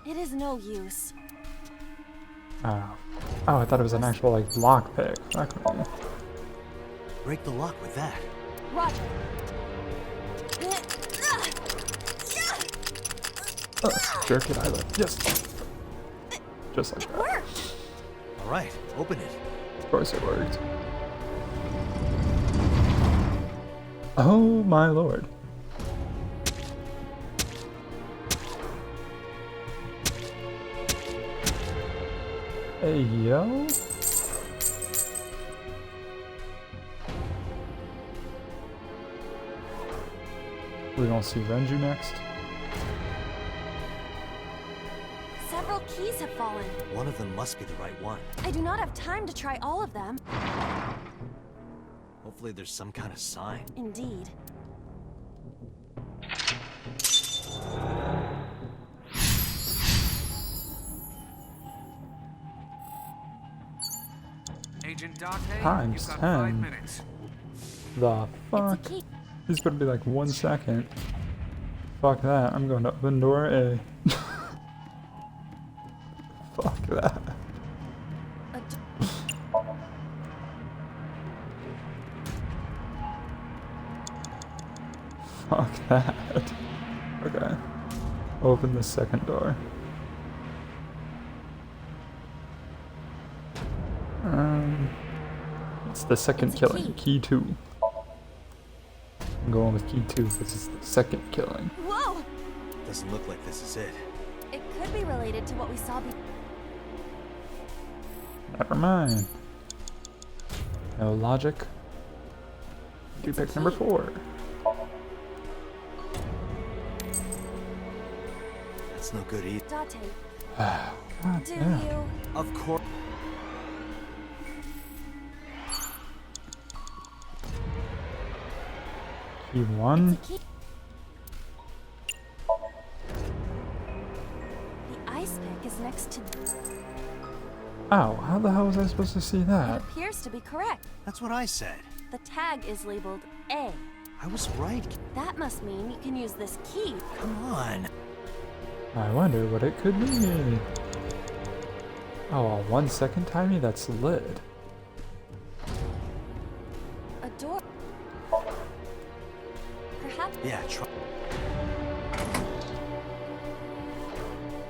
It is no use. Oh. Oh, I thought it was an actual, like, lockpick. Fuck me. Break the lock with that. Roger. Jerk it, I like. Yes! Just like that. Alright, open it. Of course it worked. Oh my lord. Hey yo. We're gonna see Renju next. Several keys have fallen. One of them must be the right one. I do not have time to try all of them. Hopefully there's some kind of sign. Indeed. Agent Date, Times you've got 10. 5 minutes. The fuck? It's a key. This better be like 1 second. Fuck that. I'm going to open door A. Fuck that. Fuck that. Okay. Open the second door. It's the second killing. Key 2. I'm going with key 2 because it's the second killing. Whoa! Doesn't look like this is it. It could be related to what we saw before. Never mind. No logic. Do pick number 4. That's no good either. Date. God Do damn. you? Of course. Key 1. Key. The ice pick is next to. Ow, how the hell was I supposed to see It that? appears to be correct. That's what I said. The tag is labeled A. I was right. That must mean you can use this key. Come on. I wonder what it could mean. Oh, a 1 second timey? That's lit. A door. Perhaps Yeah, try.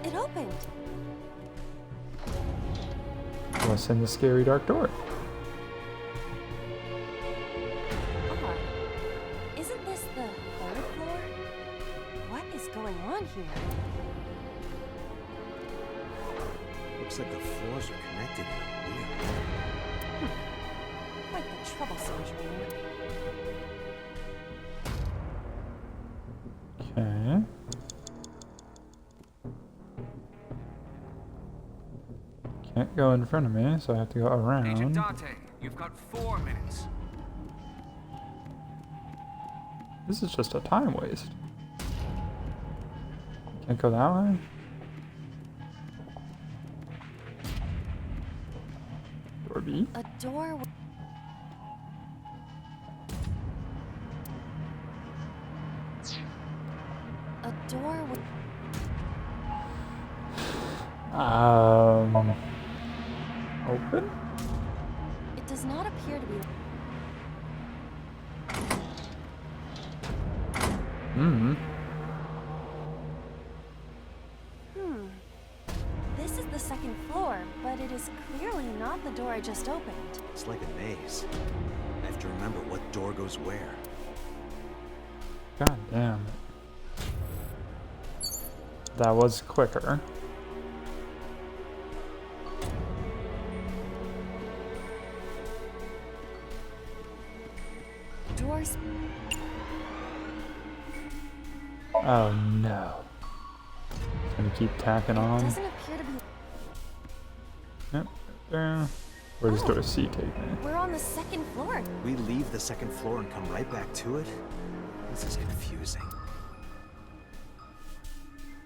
it opened. What's in the scary dark door? Isn't this the 3rd floor? What is going on here? Looks like the floors are connected in a weird way. Quite the troublesome dream. Okay. Can't go in front of me, so I have to go Agent around. Date, you've got 4 minutes. This is just a time waste. Can't go that way? Door B? A door. A door. Open? It does not appear to be. This is the 2nd floor, but it is clearly not the door I just opened. It's like a maze. I have to remember what door goes where. God damn it. That was quicker. First. Oh no. It's gonna keep tacking on. Doesn't appear to be. Yep. There. Where does door C take me? We're on the second floor. We leave the second floor and come right back to it? This is confusing.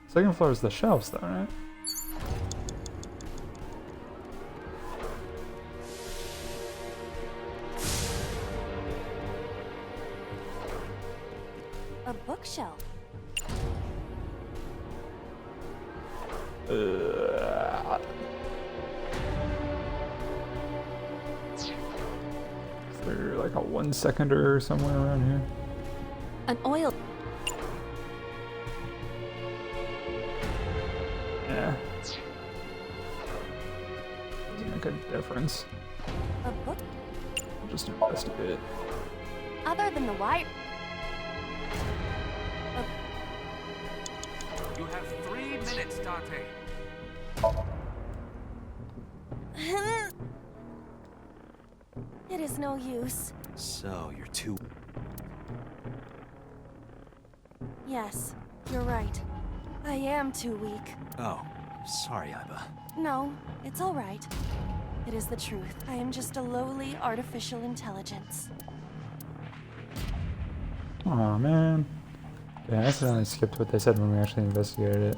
Second floor is the shelves though, right? A bookshelf. Is there like a 1 seconder somewhere around here? An oil. Yeah. Doesn't make a difference. A book. I'll just investigate. Other than the wire. You have 3 minutes, Dante. It is no use. So, you're too... Yes, you're right. I am too weak. Oh, sorry, Iba. No, it's all right. It is the truth. I am just a lowly artificial intelligence. Aw, man. Yeah, I accidentally skipped what they said when we actually investigated it.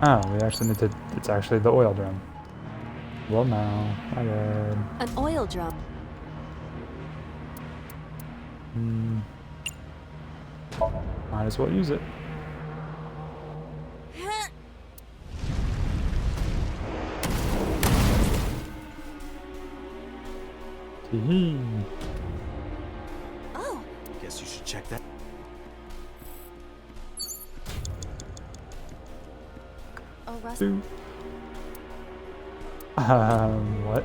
Oh, we actually need to... It's actually the oil drum. Well, now. My bad. An oil drum. Might as well use it. Tee-hee. Oh, Guess you should check that. a rust. What?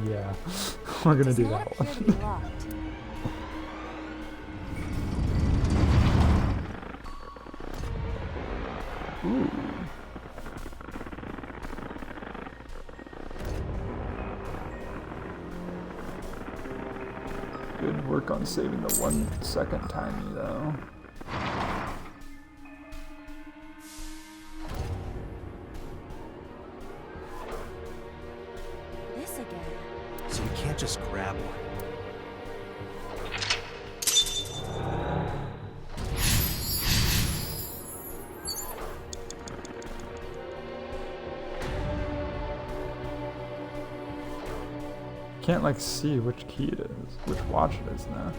Yeah, we're gonna do that Appear to one. be locked. Ooh. Good work on saving the 1 second timey though. This again. So you can't just grab one. Can't like see which key it is, which watch it is now.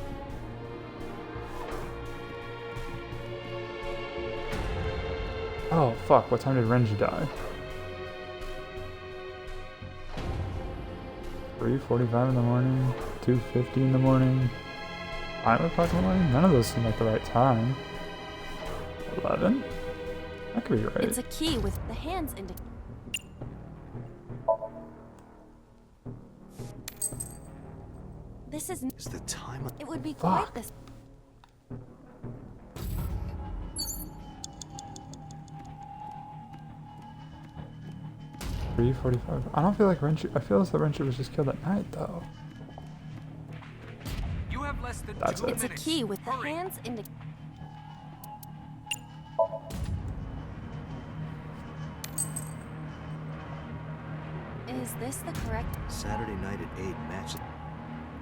Oh fuck, what time did Renji die? 3:45 in the morning, 2:50 in the morning, 5 o'clock in the morning? None of those seem like the right time. 11? That could be right. It's a key with the hands indicated. This is. Is the time... It would be Fuck. quite this. .45. I don't feel like Renji. I feel as though Renji was just killed at night though. You have less than That's 2 it. It's a minutes. key with the Hurry. hands indicated. Is this the correct? Saturday night at 8 match.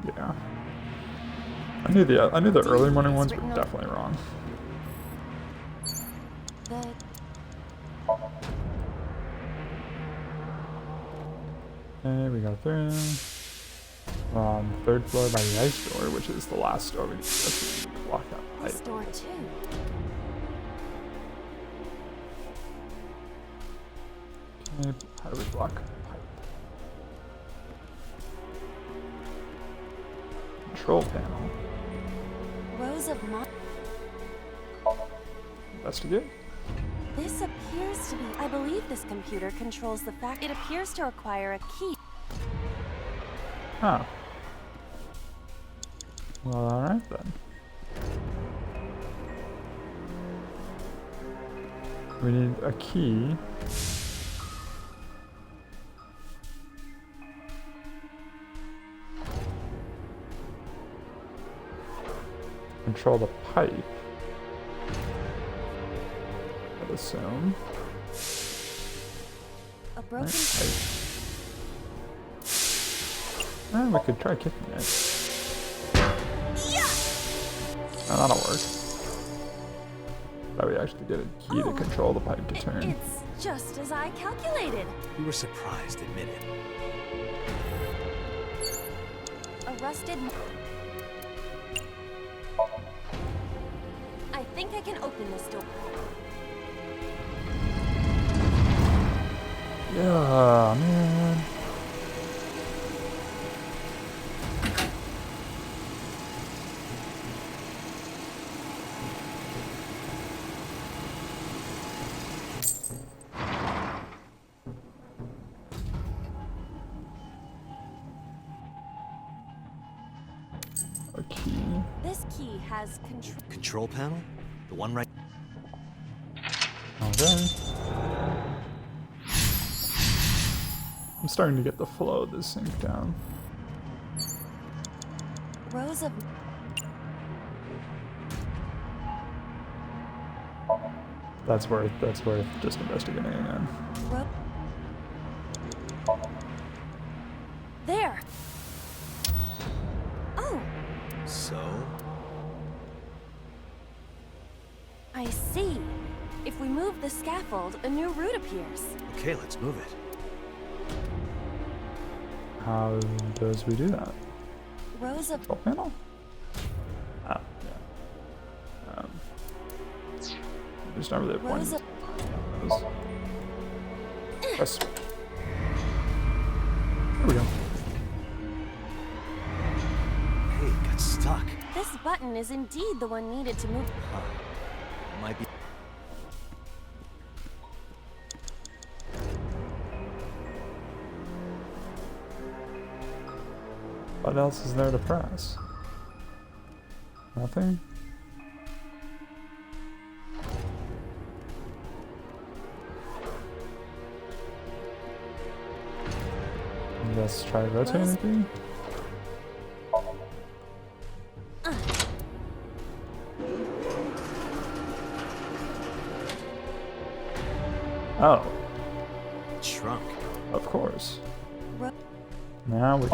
Yeah. I knew the early morning ones were definitely wrong. The. Okay, we got through. We're on the 3rd floor by the ice door, which is the last door we need to block out. This door too. Okay, how do we block pipe? Control panel. Rows of mon. Investigate. This appears to be. I believe this computer controls the fact. It appears to require a key. Oh. Well, alright then. We need a key control the pipe. I'd assume. A broken And we could try kicking it. Oh, that'll work. That we actually get a key to control the pipe to turn. It's just as I calculated. You were surprised, admit it. A rusted... I think I can open this door. Yeah, man. A key. This key has Control panel? The one right... Okay. I'm starting to get the flow of this sync down. rows of... That's worth just investigating again. There! Oh! So? I see. If we move the scaffold, a new route appears. Okay, let's move it. How does we do that? Rows of... Control panel? Ah, yeah. There's not really a point. Rows of... Press. There we go. Hey, got stuck. This button is indeed the one needed to move... Huh. Might be... What else is there to press? Nothing? Let's try rotating the key. Oh. Shrunk. Of course. Now we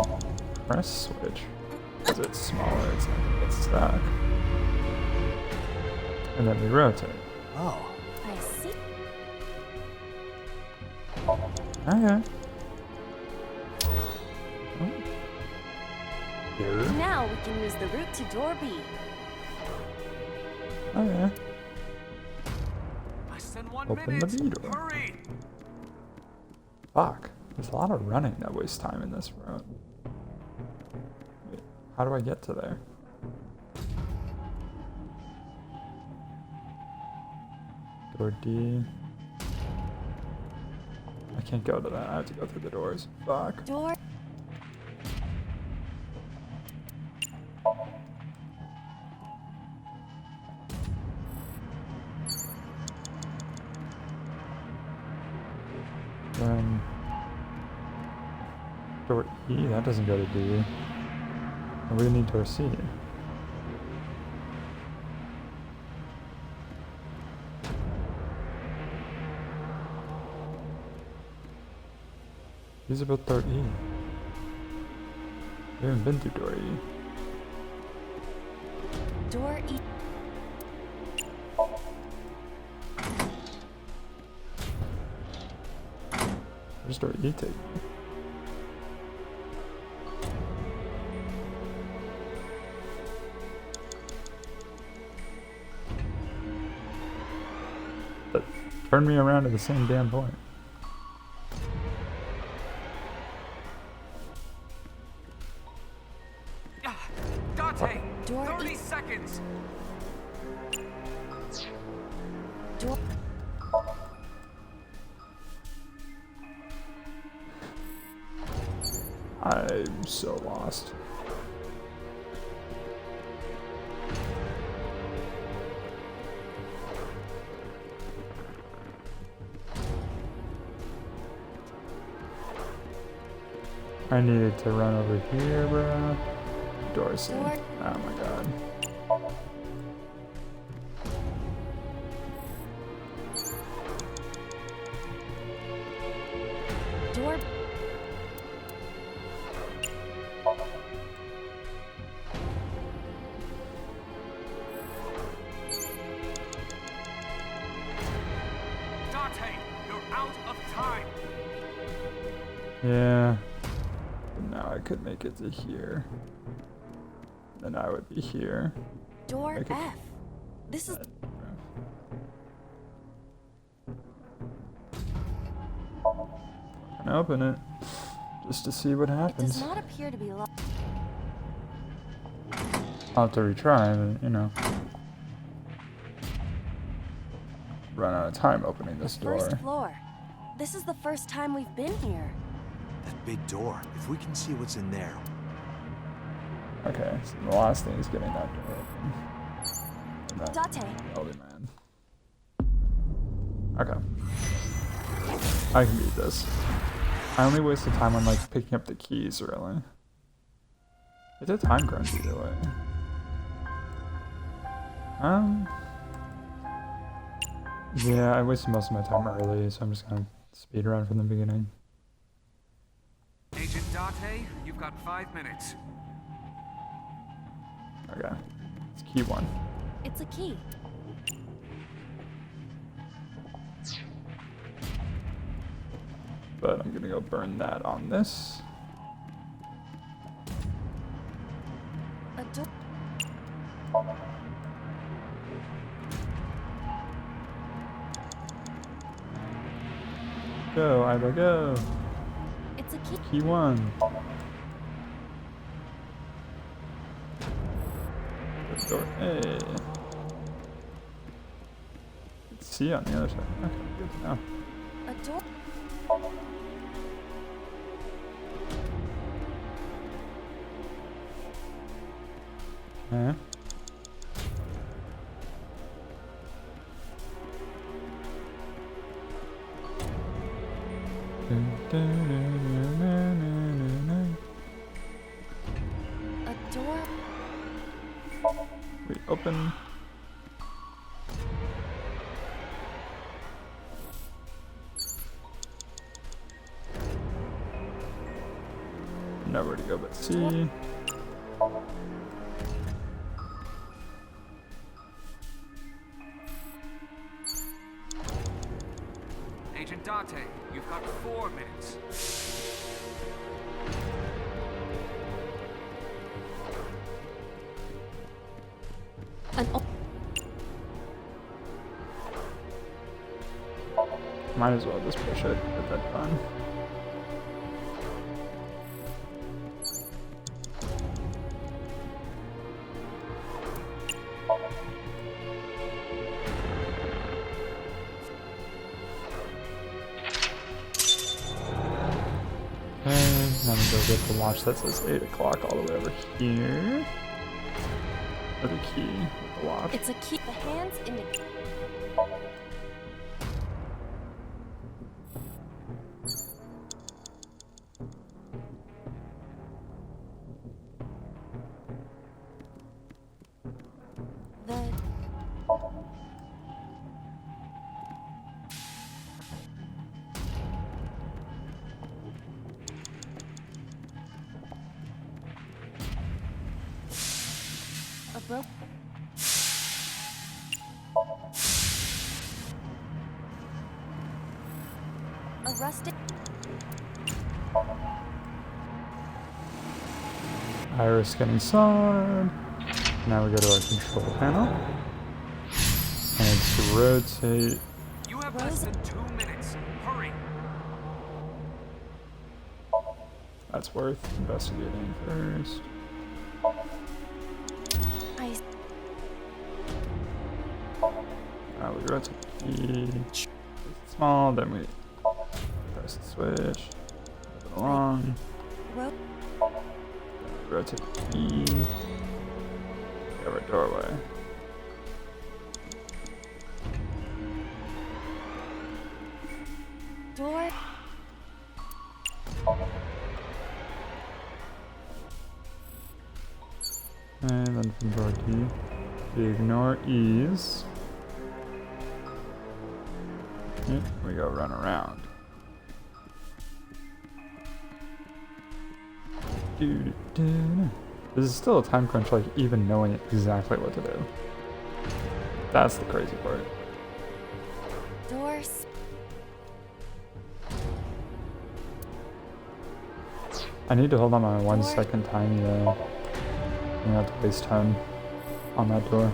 press switch. Because it's smaller, it's not gonna get stuck. And then we rotate. Oh. I see. Okay. Oh. Here. Now we can use the route to door B. Okay. Less than 1 Open minute. the B door. Hurry! Fuck. There's a lot of running that wastes time in this route. Wait, how do I get to there? Door D. I can't go to that. I have to go through the doors. Fuck. Door... Then door E, that doesn't go to D. And we need door C. These are both door E. We haven't been through door E. Door E... Where's door E take me? But turn me around to the same damn point. Dante! Door 30 seconds! Door... I'm so lost. I needed to run over here, bruh. Dorsey. Oh my god. Yeah. Now I could make it to here. Then I would be here. Door F. This is... And open it. Just to see what It happens. does not appear to be locked. I'll have to retry, but, you know. Run out of time opening this door. First floor. This is the first time we've been here. That big door. If we can see what's in there. Okay, so the last thing is getting that door open. Date. Elder man. Okay. I can beat this. I only wasted time on like picking up the keys, really. It's a time crunch either way. Yeah, I wasted most of my time early, so I'm just gonna speed run from the beginning. Agent Date, you've got 5 minutes. Okay. It's key 1. It's a key. But I'm gonna go burn that on this. A door. Go, Ida, go. It's a key. Key 1. Good door A. C on the other side. Okay, good to know. A door. Okay. A door. We open. Nowhere to go but C. Agent Date, you've got 4 minutes. An Might as well just push it, get that done. And then go get the watch that says 8 o'clock all the way over here. Or the key with the watch. It's a key. The hands indicate. A rope. A rusted. Iris getting sawed. Now we go to our control panel. And it's to rotate. You have less than 2 minutes. Hurry. That's worth investigating first. Now we rotate the key. It's small, then we press the switch. Move it along. Rotate the key. Go our doorway. Door. And then from door D, we ignore E's. Yep, we go run around. This is still a time crunch, like even knowing exactly what to do. That's the crazy part. Doors. I need to hold on my 1 second time though. I'm gonna have to waste time on that door.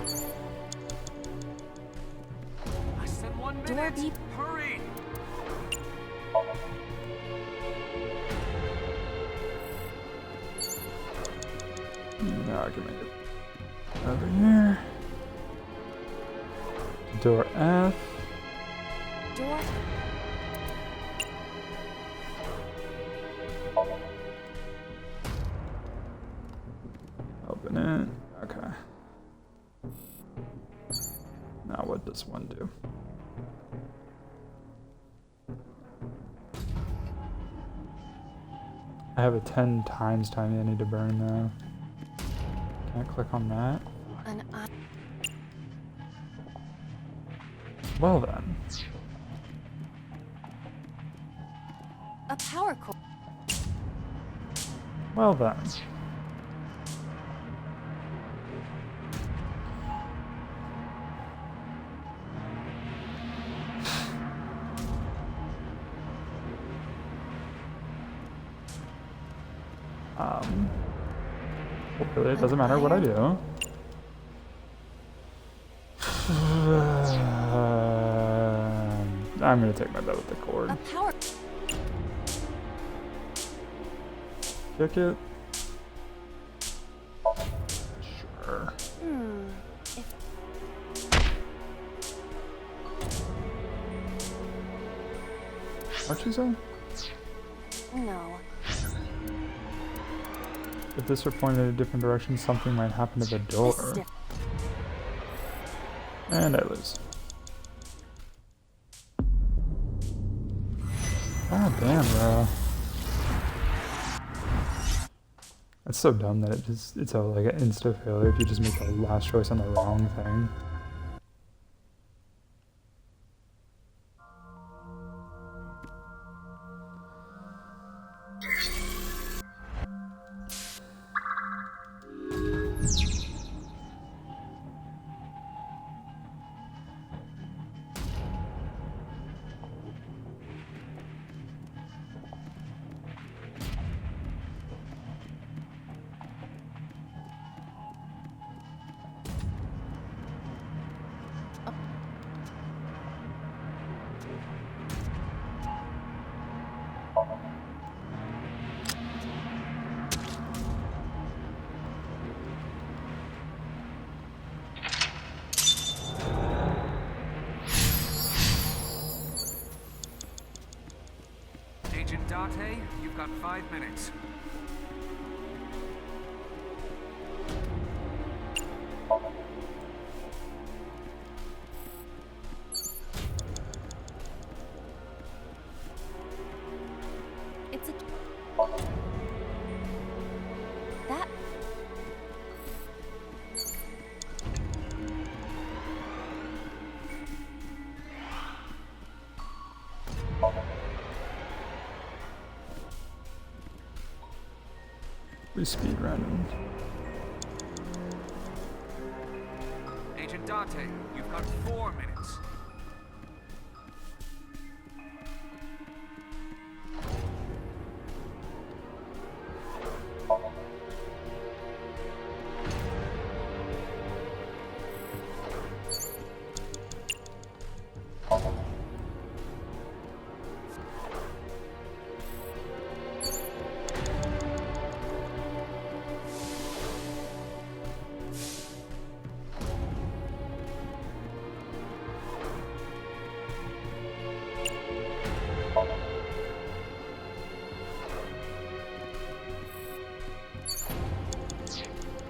I said 1 minute. Door beep. Hurry. Now I can make it over here. Door F. Door. Open it. Okay. Now what does one do? I have a 10 times time I need to burn now. Can I click on that? An eye. Well then. A power cord. Well then. Really, it doesn't matter what I do. I'm gonna take my bet with the cord. A power. Kick it. Sure. What'd she say? No. If this were pointed in a different direction, something might happen to the door. And I lose. Ah, damn, bro. It's so dumb that it's a, like an insta failure if you just make the last choice on the wrong thing. Agent Date, you've got 5 minutes. It's a... That... We speed random. Agent Date, you've got 4 minutes.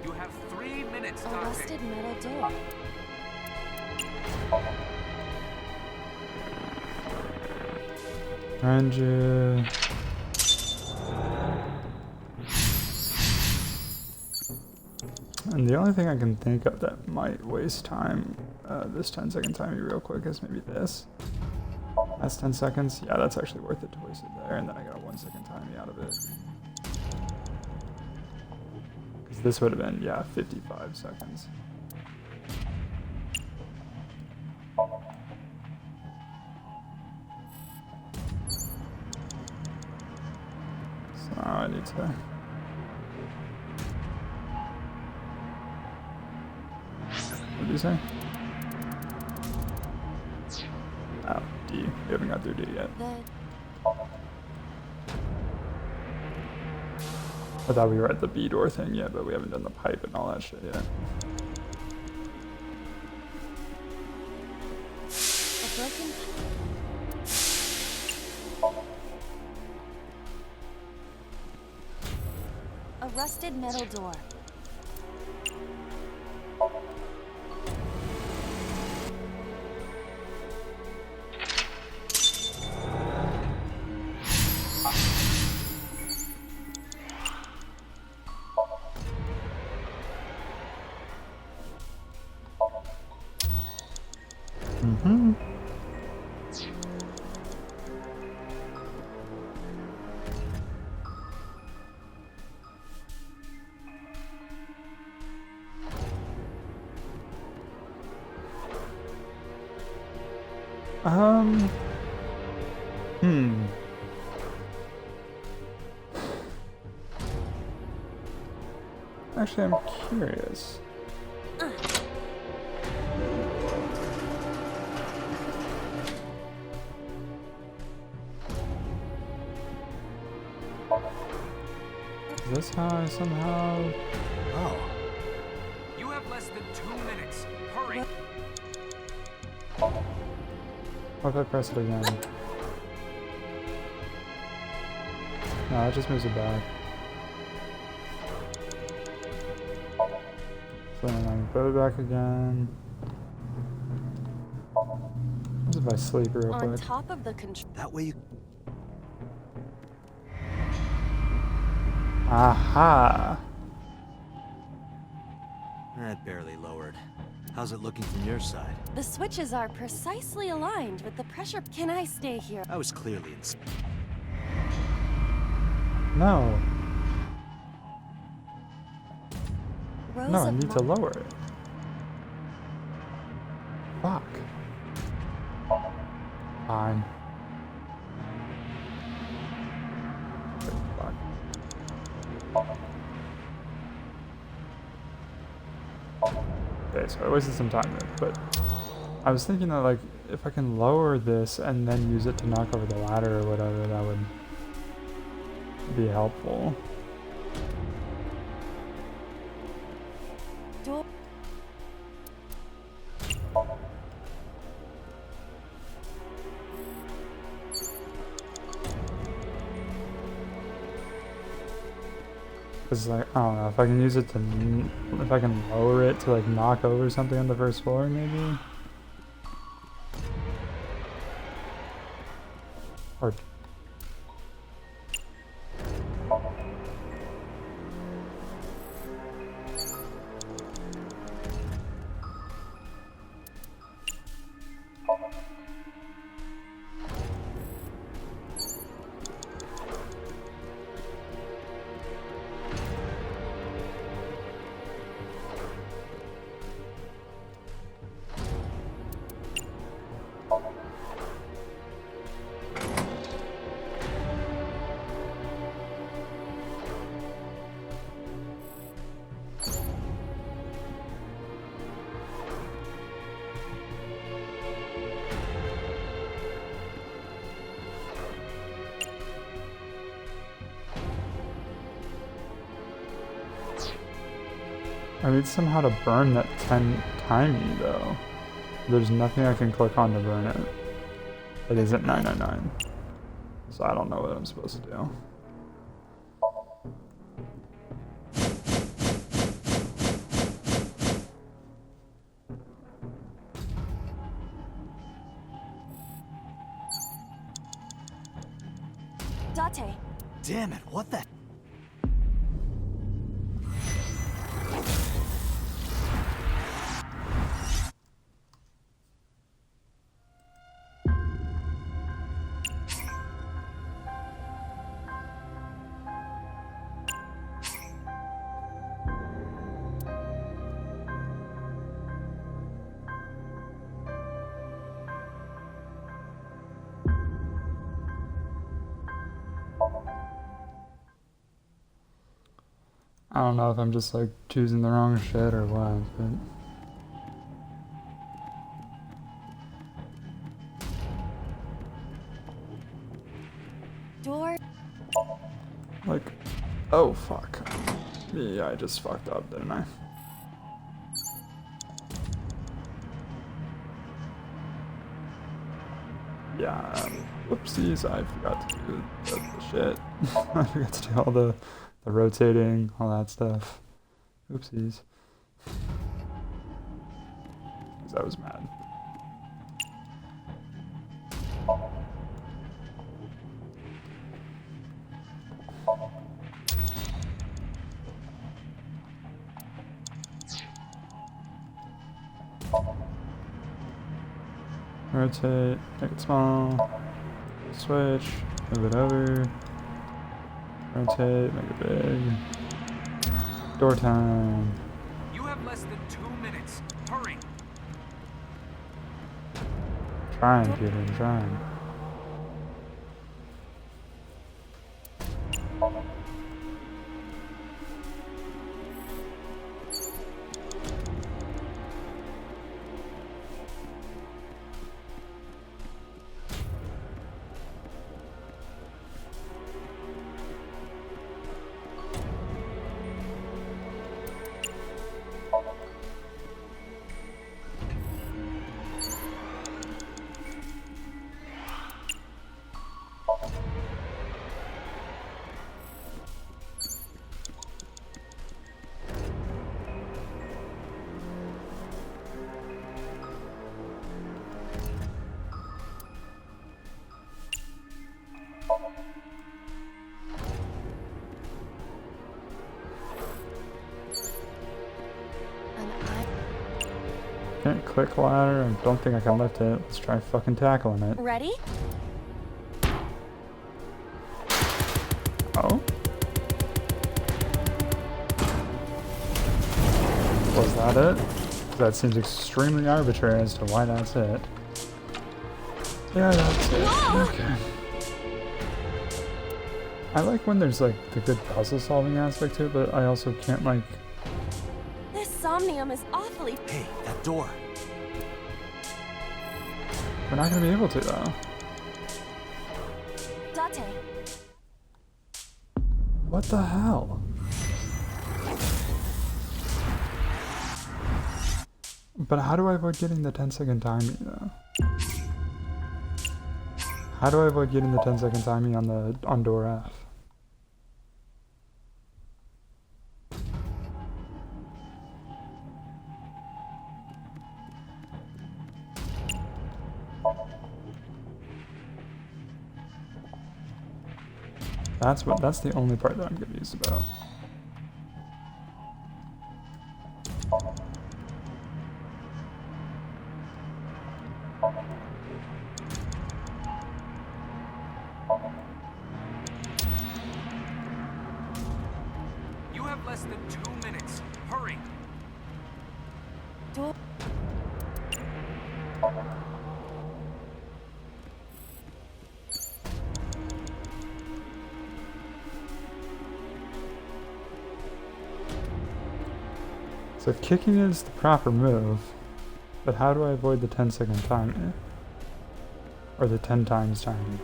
You have 3 minutes, A rusted Date. metal door. Renju. And the only thing I can think of that might waste time, this 10-second timer real quick, is maybe this. That's 10 seconds. Yeah, that's actually worth it to waste it there, and then I got a 1 second timing out of it. Because this would have been, yeah, 55 seconds. So need to. What did you say? Oh, D. We haven't got through D yet. I thought we were at the B door thing yet, but we haven't done the pipe and all that shit yet. A rusted metal door. Mm-hmm. Actually, I'm curious. Is this how I somehow... Oh. You have less than 2 minutes. Hurry. What if I press it again? No, it just moves it back. So then I can put it back again. What if I sleep real quick? On top of the control. That way you... Aha! That barely lowered. How's it looking from your side? The switches are precisely aligned with the pressure. Can I stay here? I was clearly in... No. Rows No, I of need to lower it. Fuck. Fine. Fuck. Okay, so I wasted some time there, but I was thinking that, like, if I can lower this and then use it to knock over the ladder or whatever, that would be helpful. Door. Cause like, I don't know, if I can use it to, if I can lower it to like knock over something on the first floor maybe? Or... I need somehow to burn that 10 timey though. There's nothing I can click on to burn it. It isn't 999. So I don't know what I'm supposed to do. Date. Damn it, what the... I don't know if I'm just like choosing the wrong shit or what, but Door. like, oh fuck. Yeah, I just fucked up, didn't I? Yeah, whoopsies, I forgot to do the shit. I forgot to do all the rotating, all that stuff. Oopsies. 'Cause I was mad. Rotate, make it small, switch, move it over, rotate, make it big. Door time. You have less than 2 minutes. Hurry. Trying, Peter, I'm trying. Can't click ladder, I don't think I can lift it. Let's try fucking tackling it. Ready? Oh? Was that it? That seems extremely arbitrary as to why that's it. Yeah, that's it. Okay. I like when there's like the good puzzle solving aspect to it, but I also can't like... This somnium is awfully... Hey, that door. We're not gonna be able to though. Date. What the hell? But how do I avoid getting the 10-second timing though? How do I avoid getting the 10-second timing on door F? That's the only part that I'm confused about. You have less than 2 minutes. Hurry. Door. So kicking is the proper move, but how do I avoid the 10-second timing? Or the 10 times timing?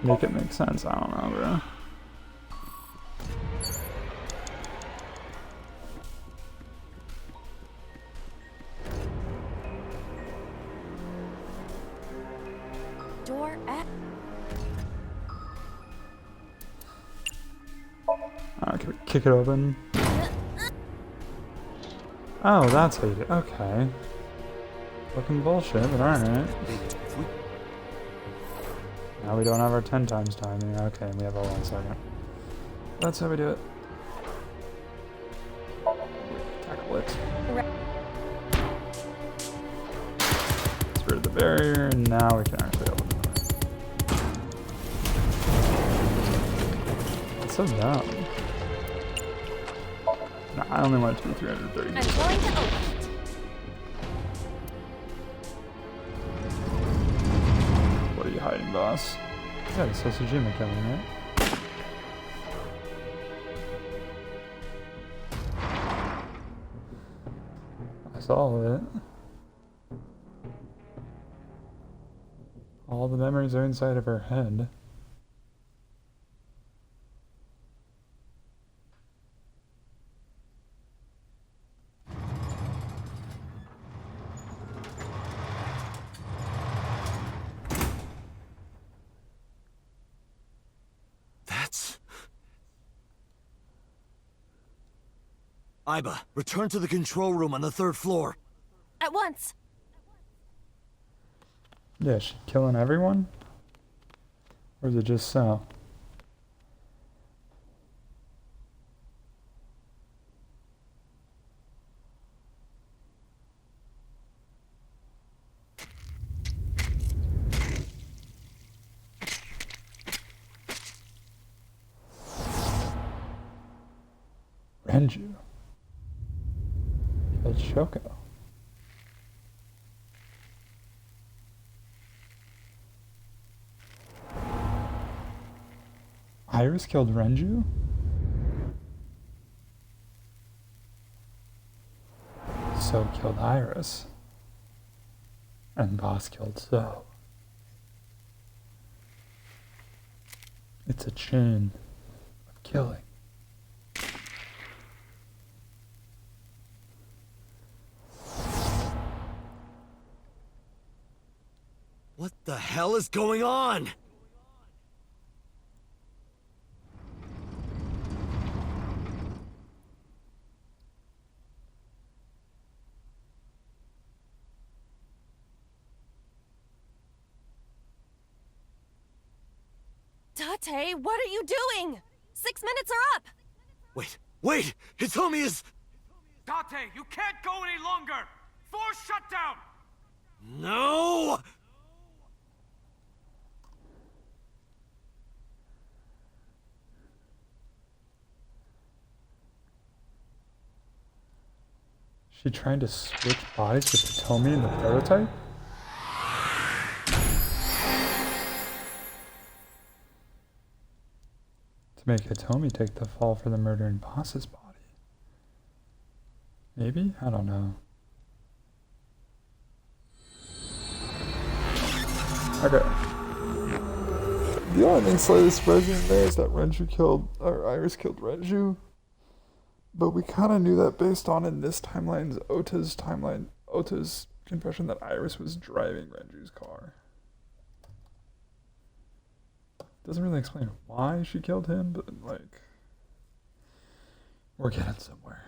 Make it make sense, I don't know, bro. Door F. Can we kick it open? Oh, that's how you do it. Okay. Fucking bullshit, but alright. Now we don't have our 10 times timing. Okay, we have a 1 second. That's how we do it. Tackle it. Get rid of the barrier, and now we can actually open it. That's so dumb. No, I only want it to be 330. I'm going to open it. boss. Yeah, the Sosajima killing, right? I saw all of it. All the memories are inside of her head. Aiba, return to the control room on the 3rd floor. At once. Yeah, is she killing everyone? Or is it just so? Renju. Killed Shoko. Iris killed Renju? So killed Iris. And Boss killed So. It's a chain of killing. What the hell is going on? Date, what are you doing? 6 minutes are up! Wait! Hitomi is... Date, you can't go any longer! Force shutdown! No! She trying to switch bodies with Hitomi in the prototype? To make Hitomi take the fall for the murder in Boss's body. Maybe? I don't know. Okay. The only thing slightly surprising there is that Iris killed Renju. But we kind of knew that based on in this timeline's Ota's confession that Iris was driving Renju's car. Doesn't really explain why she killed him, but like, we're getting somewhere.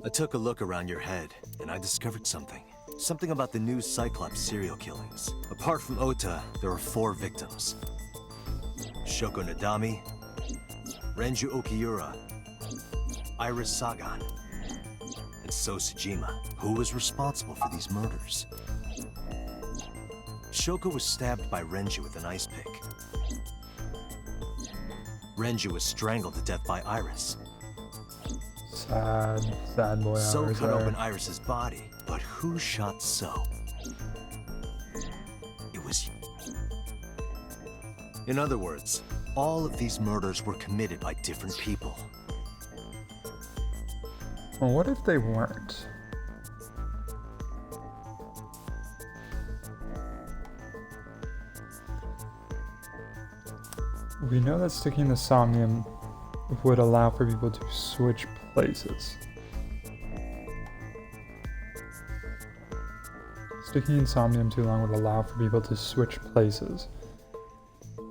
I took a look around your head, and I discovered something. Something about the new Cyclops serial killings. Apart from Ota, there are 4 victims. Shoko Nadami, Renju Okiura, Iris Sagan, and So Sejima. Who was responsible for these murders? Shoko was stabbed by Renju with an ice pick. Renju was strangled to death by Iris. Sad boy. So cut open Iris's body, but who shot So? It was you. In other words, all of these murders were committed by different people. Well, what if they weren't? We know that sticking the somnium would allow for people to switch places. Sticking insomnium too long would allow for people to switch places.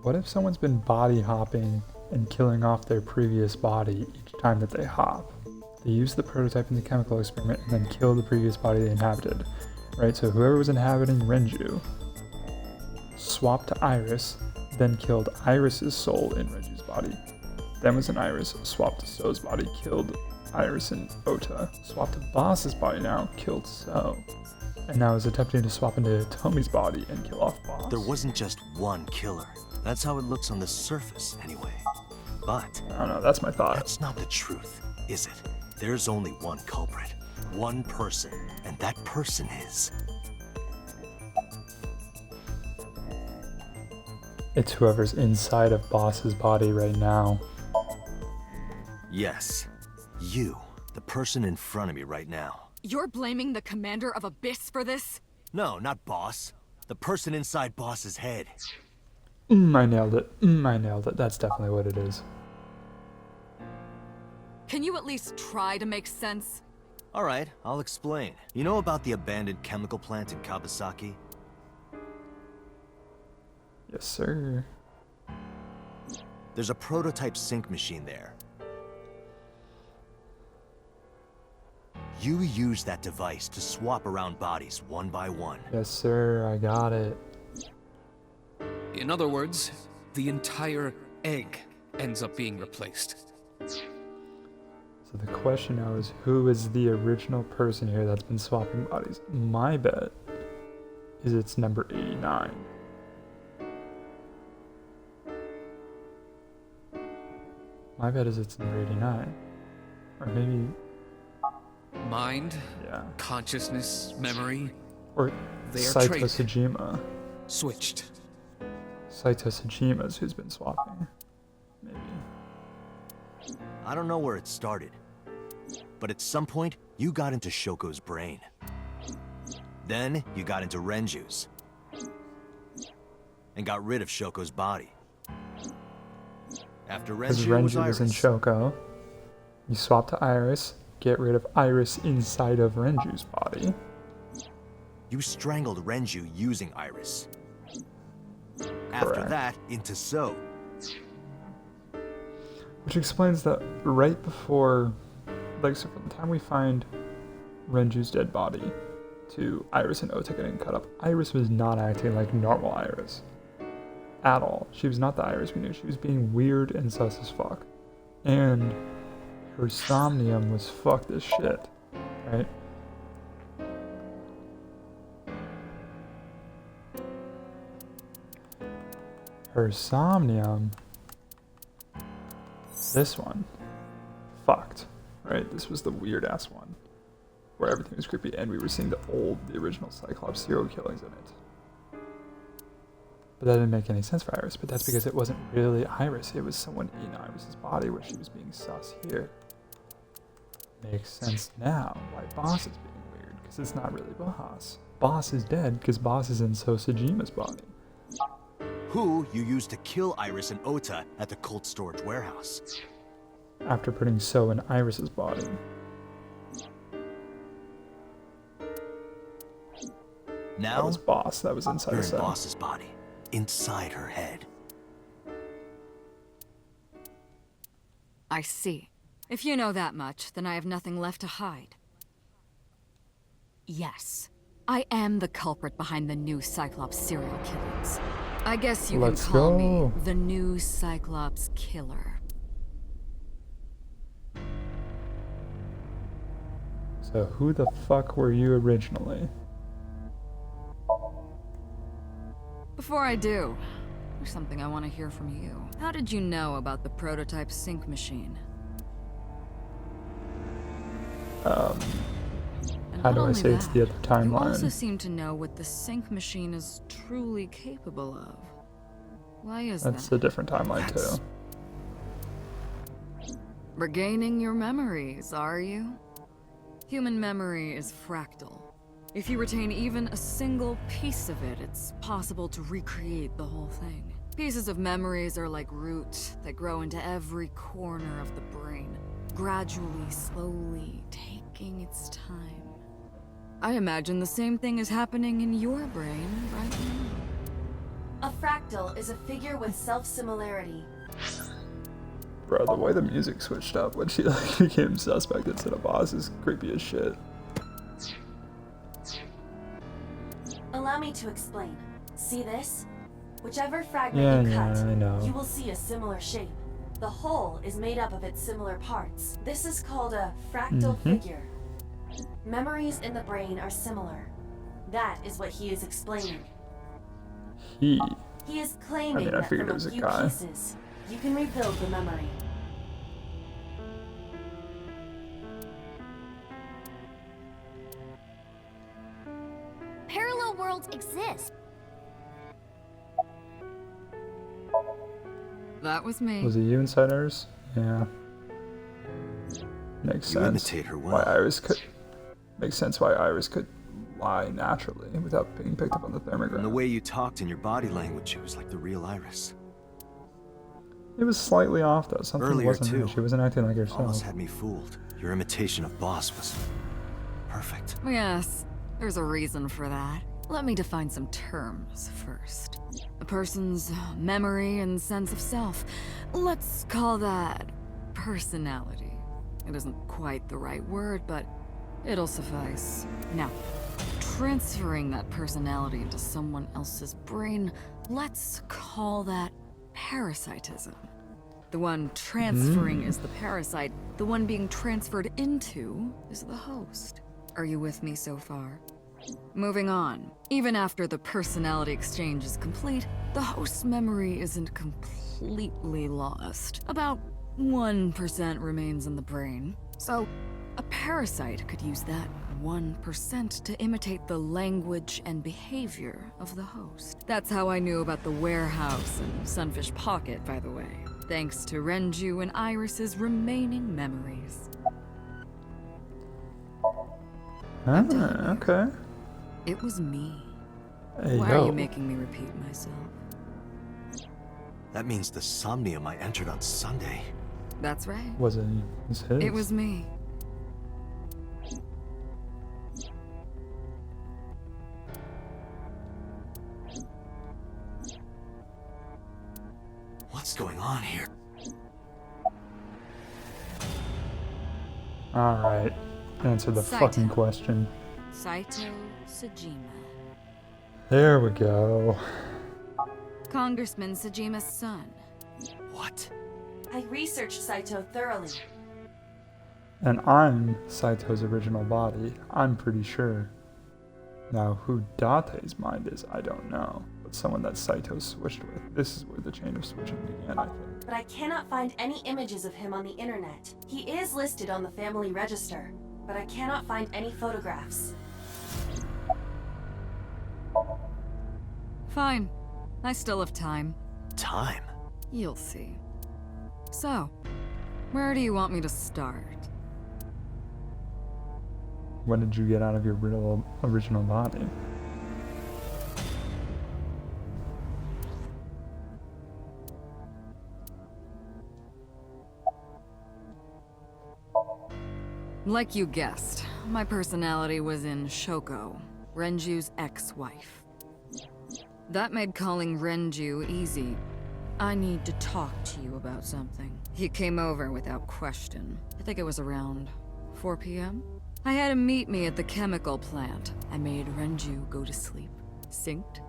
What if someone's been body hopping and killing off their previous body each time that they hop? They use the prototype in the chemical experiment and then kill the previous body they inhabited. Right, so whoever was inhabiting Renju swapped to Iris, then killed Iris's soul in Renju's body. Then was an Iris, swapped to So's body, killed Iris and Ota. Swapped to Boss's body now, killed So. And now is attempting to swap into Tomi's body and kill off Boss. There wasn't just one killer. That's how it looks on the surface, anyway. But... I don't know, that's my thought. That's not the truth, is it? There's only one culprit. One person. And that person is... It's whoever's inside of Boss's body right now. Yes. You. The person in front of me right now. You're blaming the commander of Abyss for this? No, not Boss. The person inside Boss's head. I nailed it. I nailed it. That's definitely what it is. Can you at least try to make sense? Alright, I'll explain. You know about the abandoned chemical plant in Kawasaki? Yes, sir. There's a prototype sync machine there. You use that device to swap around bodies one by one. Yes, sir. I got it. In other words, the entire egg ends up being replaced. So the question now is, who is the original person here that's been swapping bodies? My bet is it's number 89. My bet is it's number 89. Or maybe... Mind, yeah. Consciousness, memory. Or they are Saito traded. Sejima. Switched. Saito Sejima's who's been swapping. Maybe. I don't know where it started, but at some point, you got into Shoko's brain. Then, you got into Renju's. And got rid of Shoko's body. After Because Renju was Renju was in Iris. Shoko. You swap to Iris, get rid of Iris inside of Renju's body. You strangled Renju using Iris. After Correct. that, into So. Which explains that right before, like, so from the time we find Renju's dead body to Iris and Ota getting cut up, Iris was not acting like normal Iris. At all. She was not the Iris we knew. She was being weird and sus as fuck. And her somnium was fucked as shit. Right? Her somnium, this one, fucked, right? This was the weird ass one, where everything was creepy and we were seeing the original Cyclops serial killings in it. But that didn't make any sense for Iris, but that's because it wasn't really Iris, it was someone in Iris's body where she was being sus here. Makes sense now why Boss is being weird, because it's not really Boss. Boss is dead because Boss is in Sosajima's body. Who you used to kill Iris and Ota at the cold storage warehouse. After putting So in Iris's body. Now, That was Boss, that was inside you're of in So. Boss's body. Inside her head. I see. If you know that much, then I have nothing left to hide. Yes, I am the culprit behind the new Cyclops serial killings. I guess you Let's can call go. me the new Cyclops killer. So who the fuck were you originally? Before I do, there's something I want to hear from you. How did you know about the prototype sync machine? And How not do I only say it's that, the other You also timeline? seem to know what the sync machine is truly capable of. Why is That's that? a different timeline too. Regaining your memories, are you? Human memory is fractal. If you retain even a single piece of it, it's possible to recreate the whole thing. Pieces of memories are like roots that grow into every corner of the brain, gradually, slowly, taking its time. I imagine the same thing is happening in your brain right now. A fractal is a figure with self-similarity. Bro, the way the music switched up when she like became suspect instead of Boss is creepy as shit. Allow me to explain. See this? Whichever fragment you cut, I know. you will see a similar shape. The whole is made up of its similar parts. This is called a fractal figure. Memories in the brain are similar. That is what he is explaining. He He is claiming I that figured from it was a a few guy. pieces, you can rebuild the memory. Parallel worlds exist. That was me. Was it you inside Iris? Yeah. Makes You sense. imitate her Why well. Iris could. Makes sense why Iris could lie naturally without being picked up on the thermograph. And the way you talked and your body language, it was like the real Iris. It was slightly off though. Something Earlier, wasn't too. her. She wasn't acting like herself. Almost had me fooled. Your imitation of Boss was perfect. Yes, there's a reason for that. Let me define some terms first. A person's memory and sense of self. Let's call that personality. It isn't quite the right word, but it'll suffice. Now, transferring that personality into someone else's brain, let's call that parasitism. The one transferring is the parasite. The one being transferred into is the host. Are you with me so far? Moving on. Even after the personality exchange is complete, the host's memory isn't completely lost. About 1% remains in the brain. So, a parasite could use that 1% to imitate the language and behavior of the host. That's how I knew about the warehouse and Sunfish Pocket, by the way. Thanks to Renju and Iris's remaining memories. Ah, okay. It was me. Hey, Why yo. are you making me repeat myself? That means the Somnium I entered on Sunday. That's right. Was it his? It was me. What's going on here? Alright. Answer the Saito. fucking question. Saito Sejima. There we go. Congressman Sejima's son. What? I researched Saito thoroughly. And I'm Saito's original body. I'm pretty sure. Now, who Date's mind is, I don't know. But someone that Saito switched with. This is where the chain of switching began, I think. But I cannot find any images of him on the internet. He is listed on the family register, but I cannot find any photographs. Fine. I still have time. Time? You'll see. So, where do you want me to start? When did you get out of your original body? Like you guessed, my personality was in Shoko, Renju's ex-wife. That made calling Renju easy. I need to talk to you about something. He came over without question. I think it was around 4 p.m. I had him meet me at the chemical plant. I made Renju go to sleep. Synced.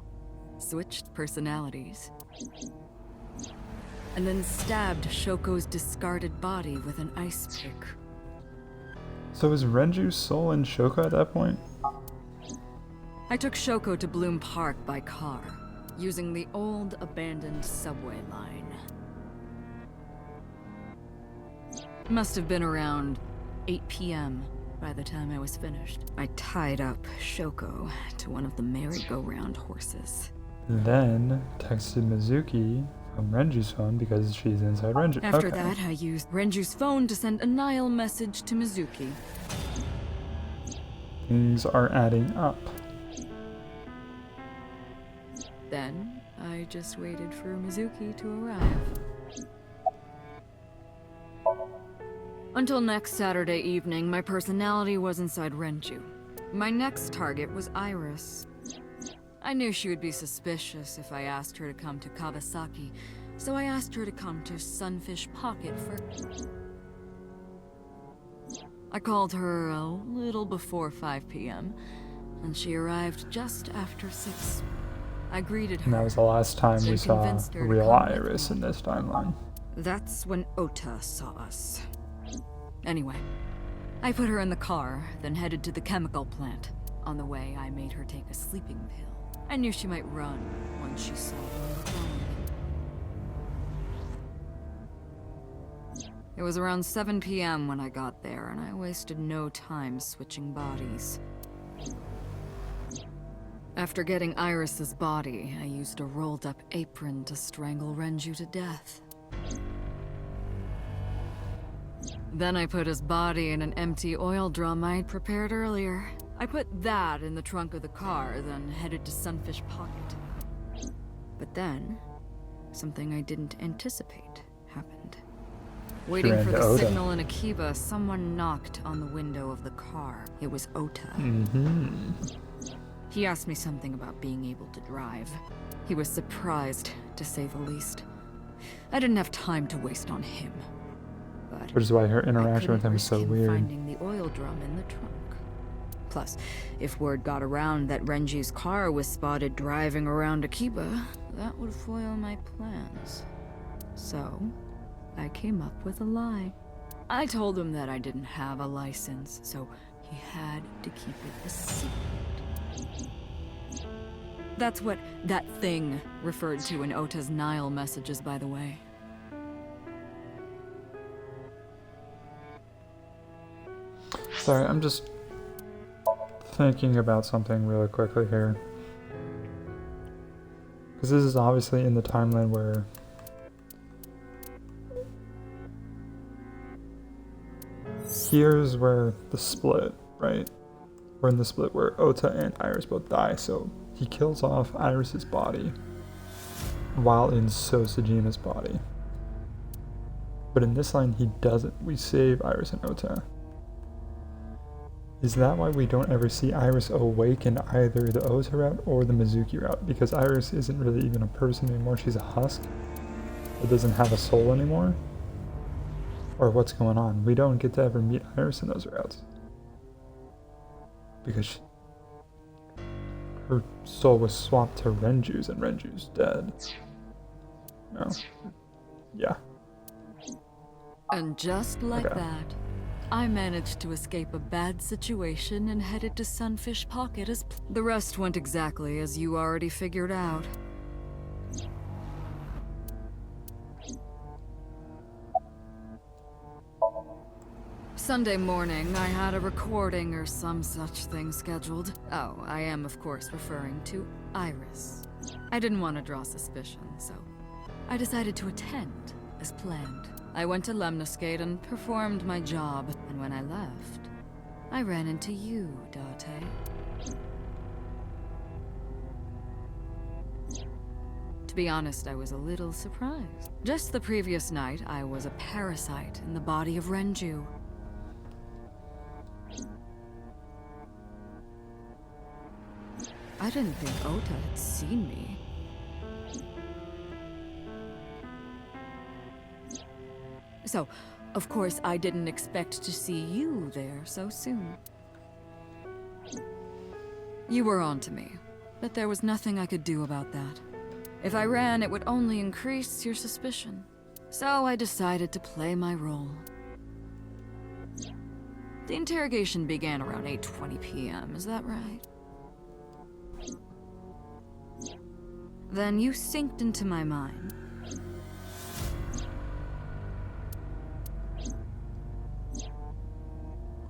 Switched personalities. And then stabbed Shoko's discarded body with an ice pick. So was Renju's soul in Shoko at that point? I took Shoko to Bloom Park by car, using the old abandoned subway line. Must have been around 8 p.m. by the time I was finished. I tied up Shoko to one of the merry-go-round horses. Then texted Mizuki from Renju's phone because she's inside Renju. After Okay. that, I used Renju's phone to send a Nile message to Mizuki. Things are adding up. Then, I just waited for Mizuki to arrive. Until next Saturday evening, my personality was inside Renju. My next target was Iris. I knew she would be suspicious if I asked her to come to Kawasaki, so I asked her to come to Sunfish Pocket first. I called her a little before 5 p.m., and she arrived just after 6. I greeted her. And that was the last time we and saw convinced her to real come with Iris me. in this timeline. That's when Ota saw us. Anyway, I put her in the car, then headed to the chemical plant. On the way, I made her take a sleeping pill. I knew she might run once she saw where we were going. It was around 7 p.m. when I got there, and I wasted no time switching bodies. After getting Iris's body, I used a rolled-up apron to strangle Renju to death. Then I put his body in an empty oil drum I'd prepared earlier. I put that in the trunk of the car, then headed to Sunfish Pocket. But then, something I didn't anticipate happened. Waiting for the signal in Akiba, someone knocked on the window of the car. It was Ota. He asked me something about being able to drive. He was surprised, to say the least. I didn't have time to waste on him. But which is why her interaction with him is so weird. Finding the oil drum in the trunk. Plus, if word got around that Renji's car was spotted driving around Akiba, that would foil my plans. So, I came up with a lie. I told him that I didn't have a license, so he had to keep it a secret. That's what that thing referred to in Ota's Nile messages, by the way. Sorry, I'm just thinking about something really quickly here. Because this is obviously in the timeline where here's where the split, right? We're in the split where Ota and Iris both die, so he kills off Iris's body while in Sosajima's body. But in this line, he doesn't. We save Iris and Ota. Is that why we don't ever see Iris awake in either the Ota route or the Mizuki route? Because Iris isn't really even a person anymore, she's a husk. It doesn't have a soul anymore? Or what's going on? We don't get to ever meet Iris in those routes. Because her soul was swapped to Renju's and Renju's dead. No. Yeah. And just like that, I managed to escape a bad situation and headed to Sunfish Pocket as the rest went exactly as you already figured out. Sunday morning, I had a recording or some such thing scheduled. Oh, I am of course referring to Iris. I didn't want to draw suspicion, so I decided to attend as planned. I went to Lemniscate and performed my job, and when I left, I ran into you, Date. To be honest, I was a little surprised. Just the previous night, I was a parasite in the body of Renju. I didn't think Ota had seen me. So, of course, I didn't expect to see you there so soon. You were on to me, but there was nothing I could do about that. If I ran, it would only increase your suspicion. So I decided to play my role. The interrogation began around 8:20 p.m., is that right? Then you synced into my mind.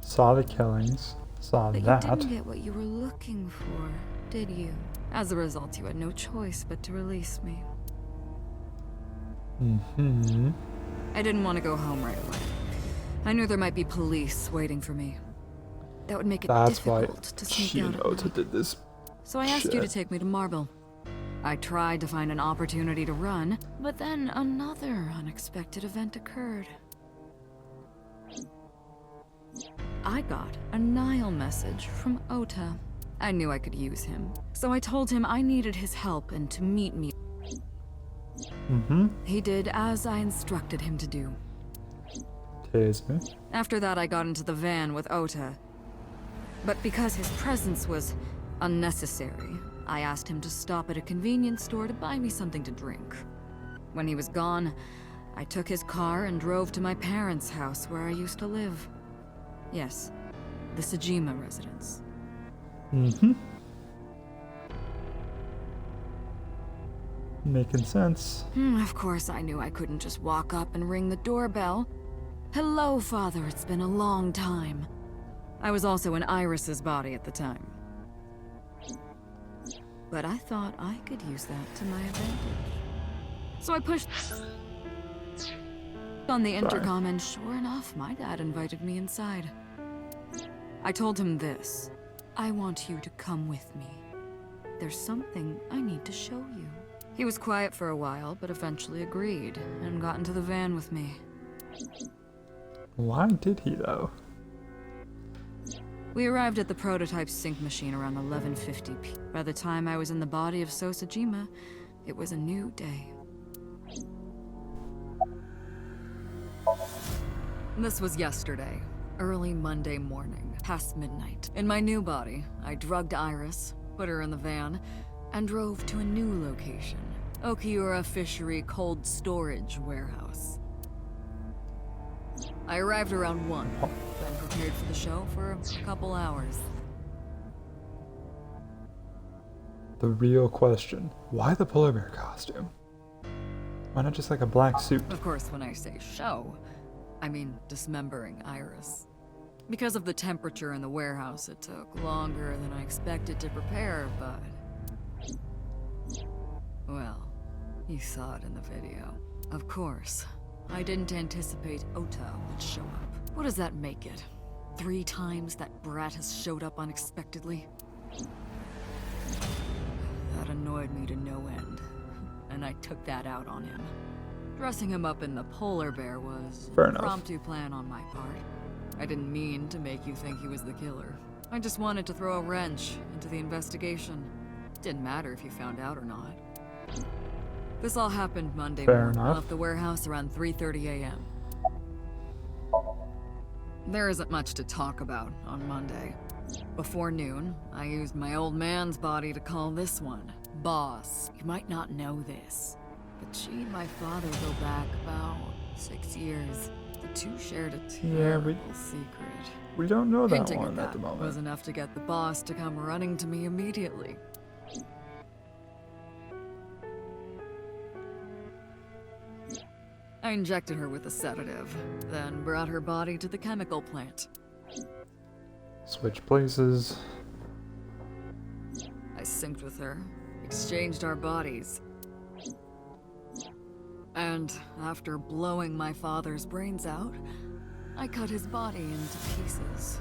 Saw the killings, saw But that. you didn't get what you were looking for, did you? As a result, you had no choice but to release me. I didn't want to go home right away. I knew there might be police waiting for me. That would make it difficult to sneak out at night. Did this. So I asked you to take me to Marble. I tried to find an opportunity to run, but then another unexpected event occurred. I got a Nile message from Ota. I knew I could use him, so I told him I needed his help and to meet me. He did as I instructed him to do. After that, I got into the van with Ota. But because his presence was unnecessary, I asked him to stop at a convenience store to buy me something to drink. When he was gone, I took his car and drove to my parents' house where I used to live. Yes, the Sejima residence. Making sense. Of course, I knew I couldn't just walk up and ring the doorbell. Hello, Father, it's been a long time. I was also in Iris's body at the time. But I thought I could use that to my advantage. So I pushed... On the intercom, and sure enough, my dad invited me inside. I told him this. I want you to come with me. There's something I need to show you. He was quiet for a while, but eventually agreed, and got into the van with me. Why did he, though? We arrived at the prototype sync machine around 11:50 p.m. By the time I was in the body of Sosajima, it was a new day. This was yesterday, early Monday morning, past midnight. In my new body, I drugged Iris, put her in the van, and drove to a new location, Okiura Fishery Cold Storage Warehouse. I arrived around 1, then prepared for the show for a couple hours. The real question. Why the polar bear costume? Why not just like a black suit? Of course, when I say show, I mean dismembering Iris. Because of the temperature in the warehouse, it took longer than I expected to prepare, but... well, you saw it in the video. Of course, I didn't anticipate Ota would show up. What does that make it? 3 times that brat has showed up unexpectedly? That annoyed me to no end, and I took that out on him. Dressing him up in the polar bear was Fair a enough. impromptu plan on my part. I didn't mean to make you think he was the killer. I just wanted to throw a wrench into the investigation. Didn't matter if you found out or not. This all happened Monday Fair morning. I enough. left the warehouse around 3:30 a.m. There isn't much to talk about on Monday. Before noon, I used my old man's body to call this one Boss. You might not know this, but she and my father go back about 6 years. The two shared a terrible secret. We don't know that Hinting one at at the that moment. was enough to get the boss to come running to me immediately. I injected her with a sedative, then brought her body to the chemical plant. Switch places. I synced with her, exchanged our bodies. And after blowing my father's brains out, I cut his body into pieces.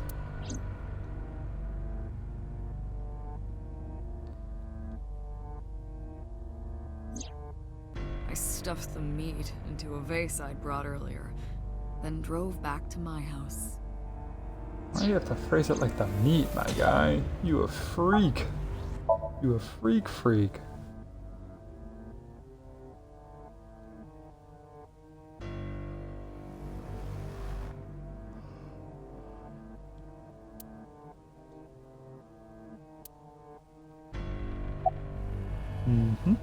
I stuffed the meat into a vase I'd brought earlier, then drove back to my house. Why do you have to phrase it like the meat, my guy? You a freak. You a freak. Mm-hmm.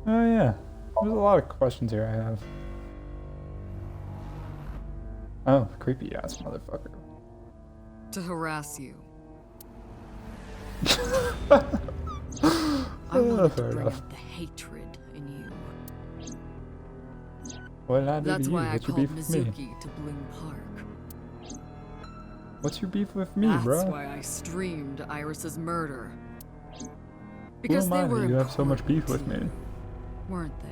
Oh yeah. There's a lot of questions here I have. Oh, creepy ass motherfucker. To harass you. I wanted to fair bring enough. out the hatred in you. What did I do That's to you? why I What's your called beef with me? Mizuki to Bloom Park. What's your beef with me, That's bro? why I streamed Iris's murder. Who Because am they I were that you have so much beef with important me? to you, weren't they?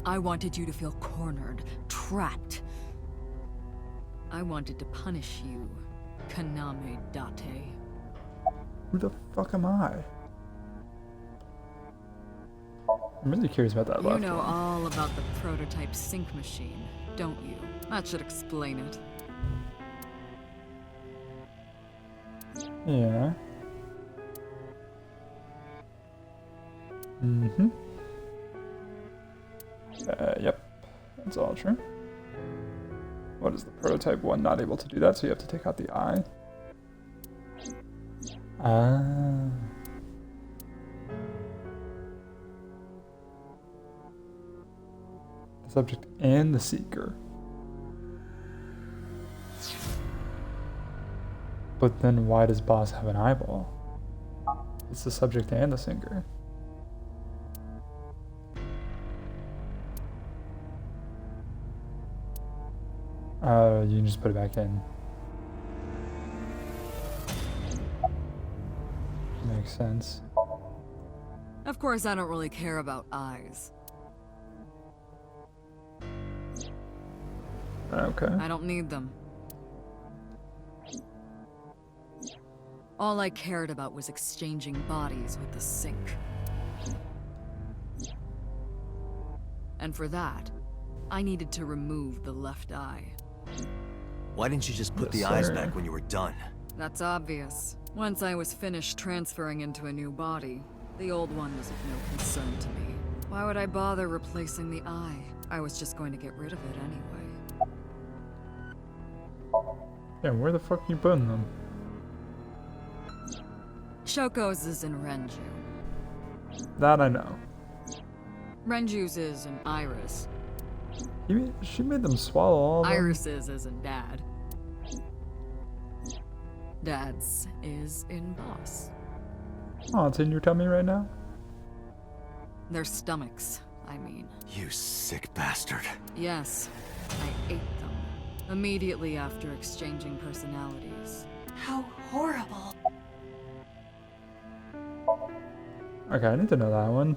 I wanted you to feel cornered, trapped. I wanted to punish you, Kaname Date. Who the fuck am I? I'm really curious about that You left know one. all about the prototype sync machine, don't you? That should explain it. Yeah. Mm-hmm. Yep. That's all true. What is the prototype one not able to do that, so you have to take out the eye? Ah. The subject and the seeker. But then why does Boss have an eyeball? It's the subject and the sinker. You can just put it back in. Makes sense. Of course, I don't really care about eyes. Okay. I don't need them. All I cared about was exchanging bodies with the sink. And for that, I needed to remove the left eye. Why didn't you just put Yes, the eyes sir. back when you were done? That's obvious. Once I was finished transferring into a new body, the old one was of no concern to me. Why would I bother replacing the eye? I was just going to get rid of it anyway. Yeah, where the fuck you putting them? Shoko's is in Renju. That I know. Renju's is in Iris. She made them swallow all of them. Iris's is in Dad. Dad's is in Boss. Oh, it's in your tummy right now? Their stomachs, I mean. You sick bastard. Yes, I ate them. Immediately after exchanging personalities. How horrible. Okay, I need to know that one.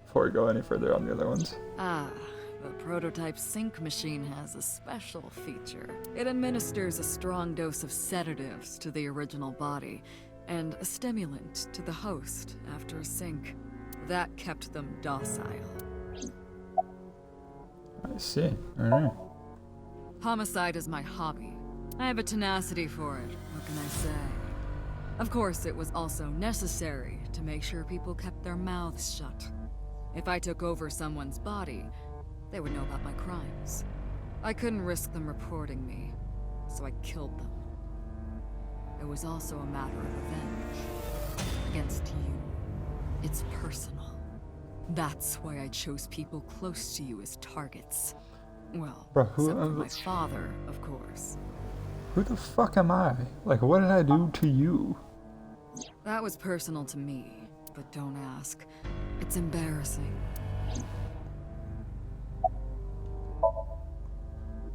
Before we go any further on the other ones. Ah, the prototype sync machine has a special feature. It administers a strong dose of sedatives to the original body, and a stimulant to the host after a sync. That kept them docile. I see. Alright. Homicide is my hobby. I have a tenacity for it, what can I say? Of course, it was also necessary to make sure people kept their mouths shut. If I took over someone's body, they would know about my crimes. I couldn't risk them reporting me, so I killed them. It was also a matter of revenge. Against you. It's personal. That's why I chose people close to you as targets. Well, Bro, except for my father, of course. Who the fuck am I? Like, what did I do to you? That was personal to me, but don't ask. It's embarrassing.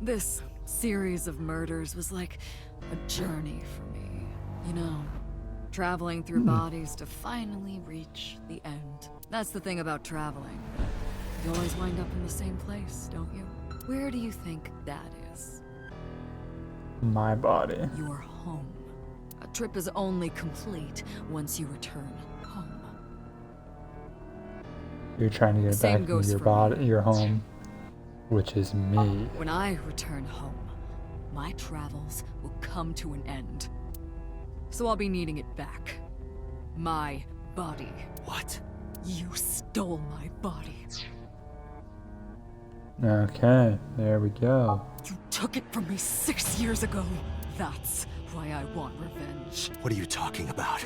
This series of murders was like a journey for me, you know? Traveling through bodies to finally reach the end. That's the thing about traveling. You always wind up in the same place, don't you? Where do you think that is? My body. Your home. A trip is only complete once you return home. You're trying to get Same back into goes your for body, your home, which is me. When I return home, my travels will come to an end. So I'll be needing it back. My body. What? You stole my body. Okay, there we go. You took it from me 6 years ago. That's why I want revenge. What are you talking about?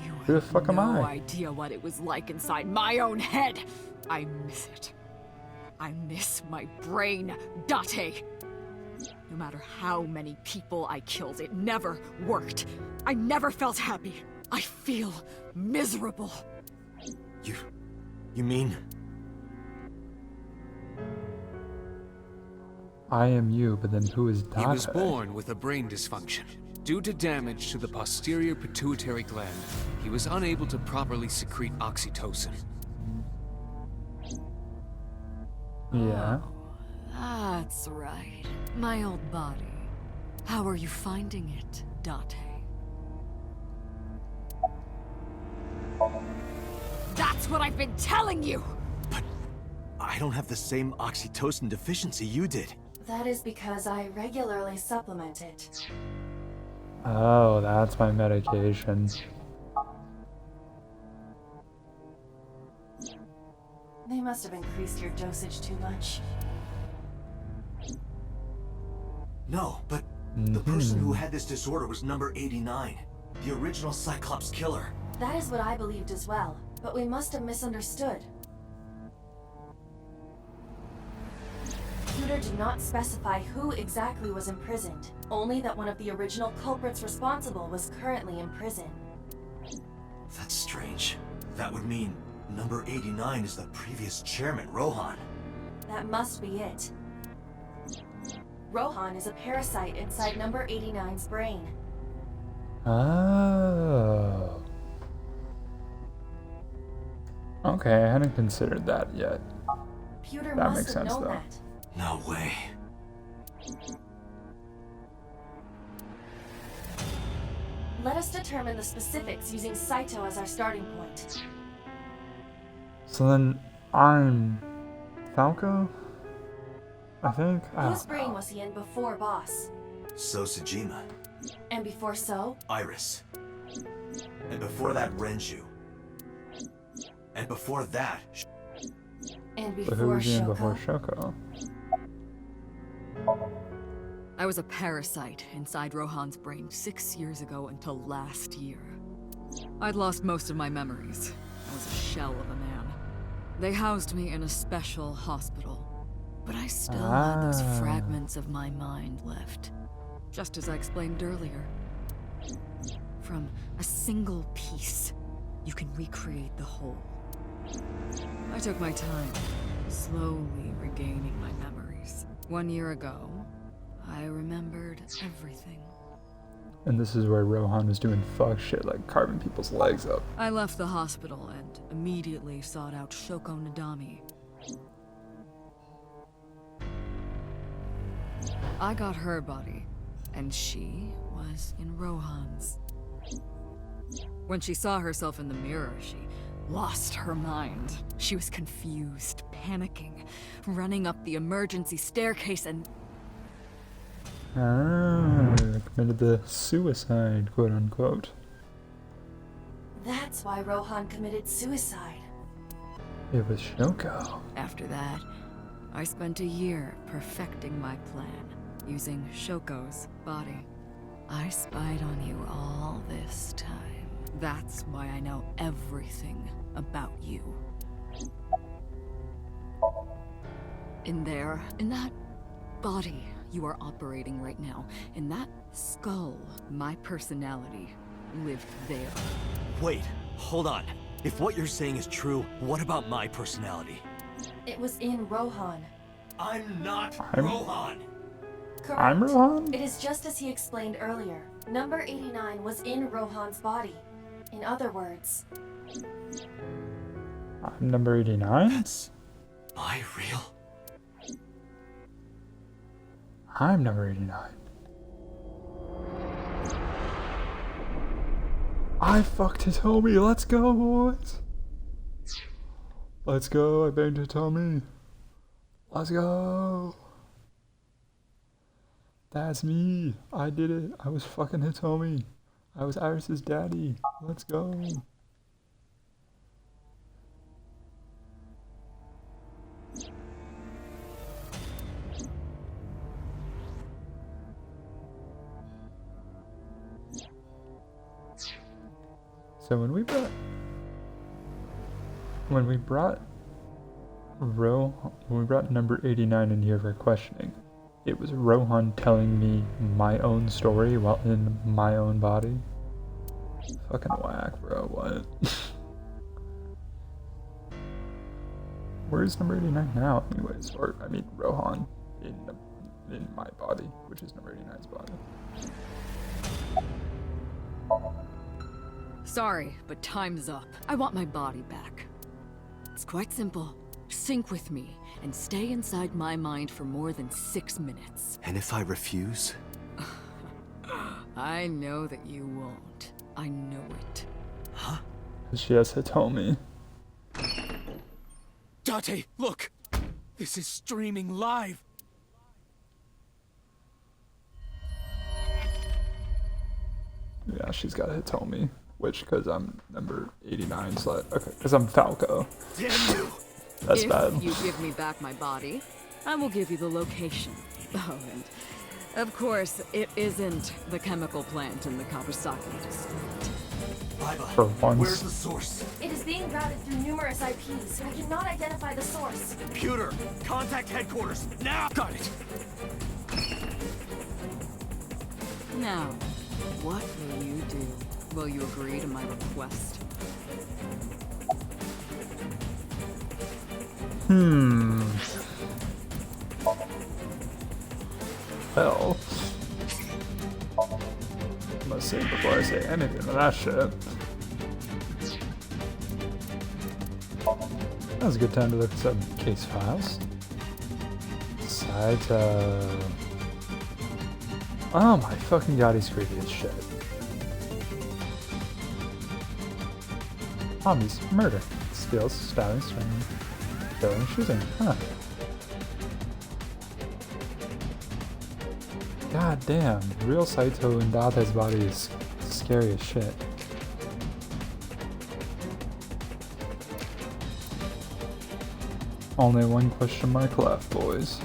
You Who the have fuck am no I? idea what it was like inside my own head. I miss it. I miss my brain, Date. No matter how many people I killed, it never worked. I never felt happy. I feel miserable. You mean? I am you, but then who is Date? He was born with a brain dysfunction. Due to damage to the posterior pituitary gland, he was unable to properly secrete oxytocin. Yeah. That's right. My old body. How are you finding it, Date? That's what I've been telling you! But I don't have the same oxytocin deficiency you did. That is because I regularly supplement it. Oh, that's my medication. They must have increased your dosage too much. No, but the person who had this disorder was number 89. The original Cyclops killer. That is what I believed as well, but we must have misunderstood. Pewter did not specify who exactly was imprisoned, only that one of the original culprits responsible was currently in prison. That's strange. That would mean number 89 is the previous chairman, Rohan. That must be it. Rohan is a parasite inside number 89's brain. Oh. Okay, I hadn't considered that yet. Pewter That must makes have sense, known though. that. No way. Let us determine the specifics using Saito as our starting point. So then I'm Falco? I think? Whose brain was he in before Boss? So Sejima. And before So? Iris. And before that, Renju. And before that... And But who before was he in Shoko? before Shoko? I was a parasite inside Rohan's brain 6 years ago until last year. I'd lost most of my memories. I was a shell of a man. They housed me in a special hospital. But I still had those fragments of my mind left. Just as I explained earlier. From a single piece, you can recreate the whole. I took my time, slowly regaining my memories. 1 year ago, I remembered everything. And this is where Rohan was doing fuck shit like carving people's legs up. I left the hospital and immediately sought out Shoko Nadami. I got her body, and she was in Rohan's. When she saw herself in the mirror, she lost her mind. She was confused, panicking, running up the emergency staircase and... Committed the suicide, quote unquote. That's why Rohan committed suicide. It was Shoko. After that, I spent a year perfecting my plan, using Shoko's body. I spied on you all this time. That's why I know everything about you. In there, in that body you are operating right now, in that skull, my personality lived there. Wait, hold on. If what you're saying is true, what about my personality? It was in Rohan. I'm not I'm- Rohan! Correct. I'm Rohan? It is just as he explained earlier. Number 89 was in Rohan's body. In other words, I'm number 89? That's my real... I'm number 89. I fucked Hitomi. Let's go, boys. Let's go. I banged Hitomi. Let's go. That's me. I did it. I was fucking Hitomi. I was Iris's daddy. Let's go. So when we brought number 89 in here for questioning, it was Rohan telling me my own story while in my own body. Fucking whack, bro. What? Where's number 89 now, anyways? Or I mean, Rohan in my body, which is number 89's body. Sorry, but time's up. I want my body back. It's quite simple. Sync with me and stay inside my mind for more than 6 minutes. And if I refuse? I know that you won't. I know it. Huh? She has Hitomi. Date, look! This is streaming live! Yeah, she's got Hitomi. Which, because I'm number 89, so okay, because I'm Falco. Damn you! That's bad. If you give me back my body, I will give you the location. Oh, and of course, it isn't the chemical plant in the Kawasaki district. For once. Where's the source? it is being routed through numerous IPs. I cannot identify the source. Computer! Contact headquarters! Now! Got it! Now, what will you do? Will you agree to my request? Well, I must say before I say anything to that shit. That was a good time to look at some case files. Saito. Oh my fucking god, he's creepy as shit. Hobbies: murder, steals, stabbing, strangling, killing, shooting. Huh. God damn, real Saito and Date's body is scary as shit. Only one question mark left, boys.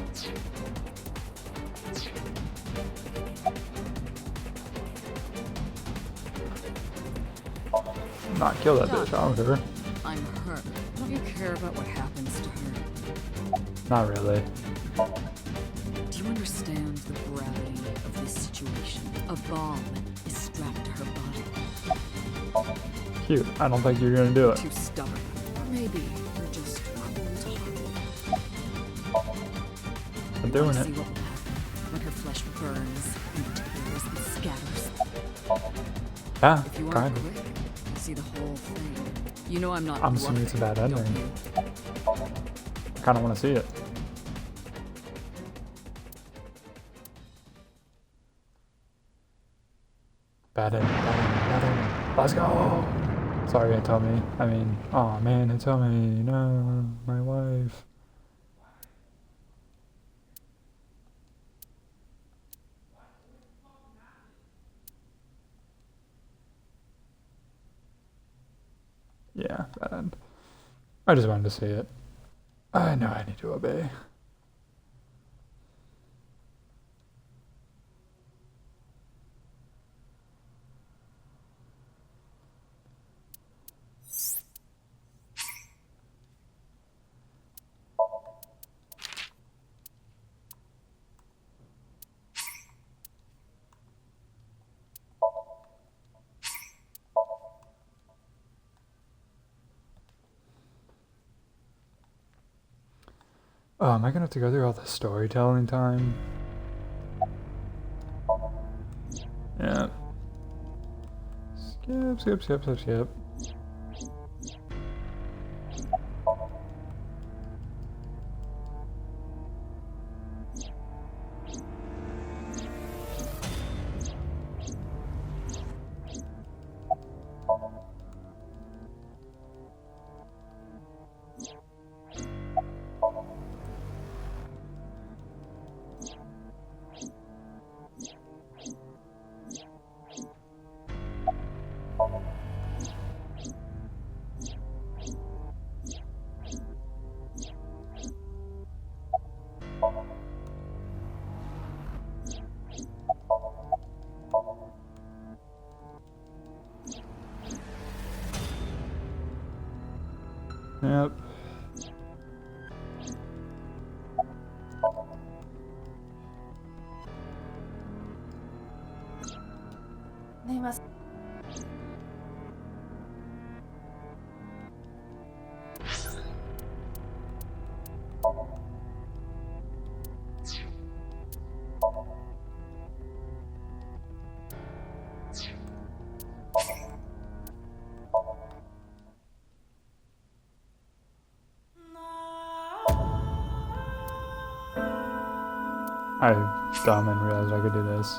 Not kill that bitch, I don't care. I'm her. Don't you care about what happens to her? Not really. Do you understand the gravity of this situation? A bomb is strapped to her body. Cute. I don't think you're gonna do it. Too stubborn. Maybe you're just cold-hearted. I'm doing See it. what will happen when her flesh burns and tears and scatters. Yeah, If you aren't kind of. quick, you'll see the whole thing. You know I'm not. I'm assuming it's a bad ending. I kind of want to see it. Bad ending, bad ending, bad ending. Let's go! Sorry, it told me. I mean, oh man, it told me. No, my wife. Yeah, bad end. I just wanted to see it. I know I need to obey. Oh, am I gonna have to go through all the storytelling time? Yeah. Skip, skip, skip, skip, skip. Yep. They must. I dumb and realized I could do this.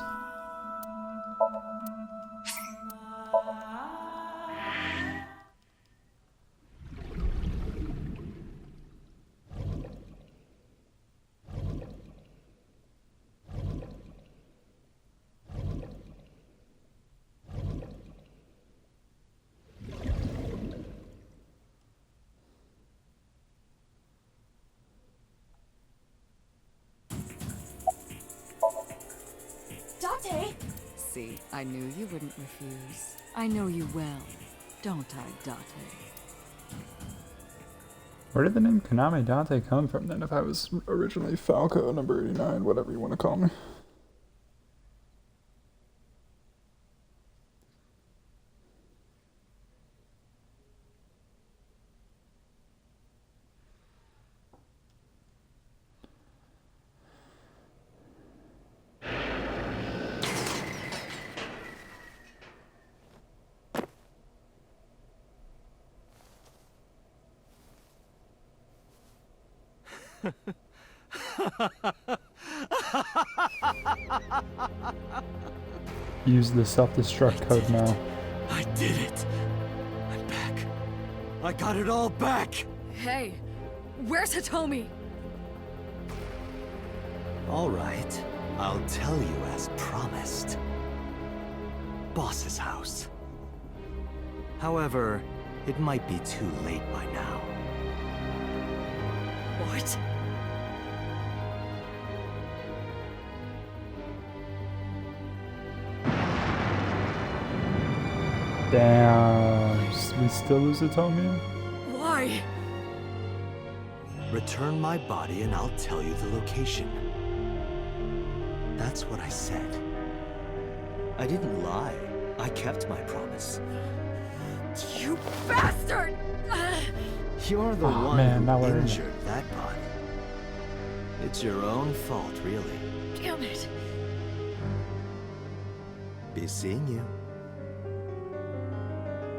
Date! See, I knew you wouldn't refuse. I know you well, don't I, Date? Where did the name Konami Date come from then if I was originally Falco number 89, whatever you want to call me? Use the self-destruct code now. I did it. I'm back. I got it all back. Hey, where's Hitomi? All right. I'll tell you as promised. Boss's house. However, it might be too late by now. What? Damn. We still lose Hitomi? Why? Return my body and I'll tell you the location. That's what I said. I didn't lie. I kept my promise. You bastard! You're the one man, now who we're in it. injured that body. It's your own fault, really. Damn it. Be seeing you.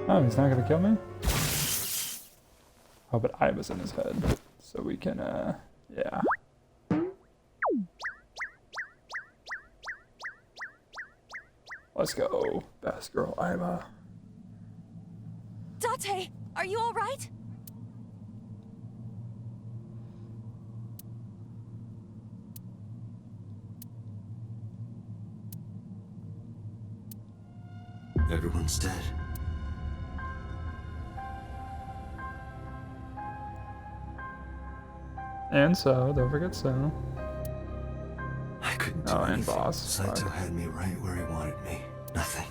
Oh, he's not gonna kill me? Oh, but I was in his head. So we can, yeah. Let's go. Best girl, Aiba. Date, are you all right? Everyone's dead. And so, don't forget so. I couldn't do Oh, and anything. boss. Saito Fuck. had me right where he wanted me. Nothing.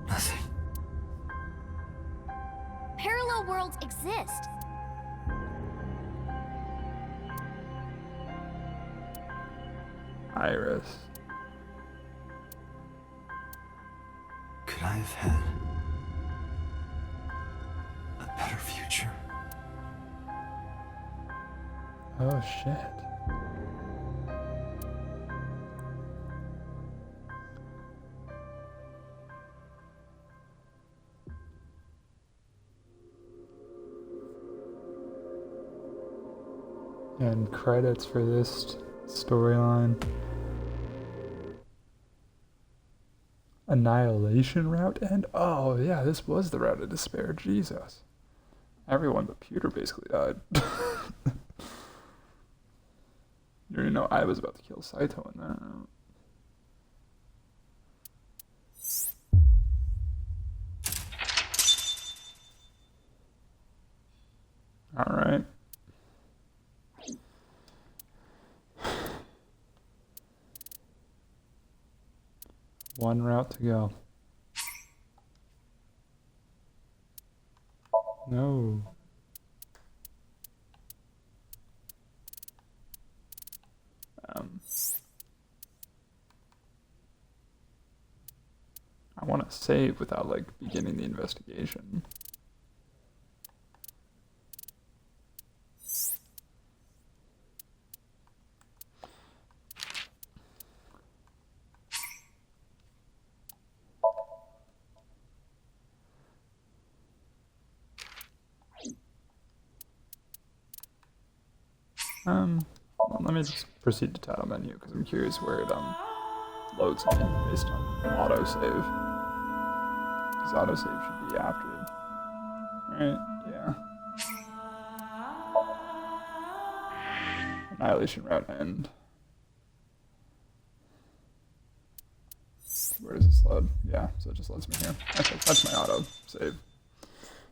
Nothing. Parallel worlds exist. Iris. Could I have had a better future? Oh, shit. And credits for this storyline. Annihilation route and oh yeah, this was the route of despair. Jesus. Everyone but Pewter basically died. You already know I was about to kill Saito in that route. Alright. One route to go. No. I want to save without like beginning the investigation. Well, let me just proceed to title menu because I'm curious where it loads me based on autosave. Because autosave should be after it. Right? Yeah. Annihilation route end. Where does this load? Yeah, so it just loads me here. Okay, that's my auto save.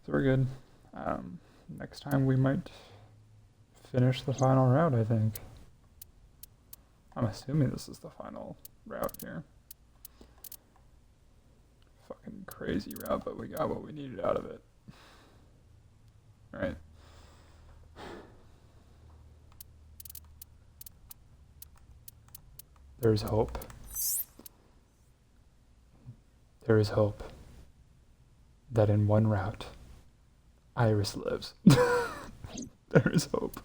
So we're good. Next time we might finish the final route, I think. I'm assuming this is the final route here. Fucking crazy route, but we got what we needed out of it. Right. There's hope. There is hope that in one route, Iris lives. There is hope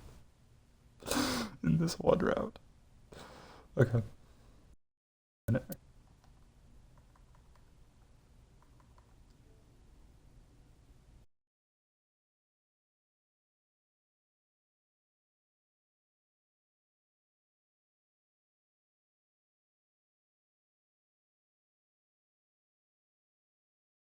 in this one route. Okay.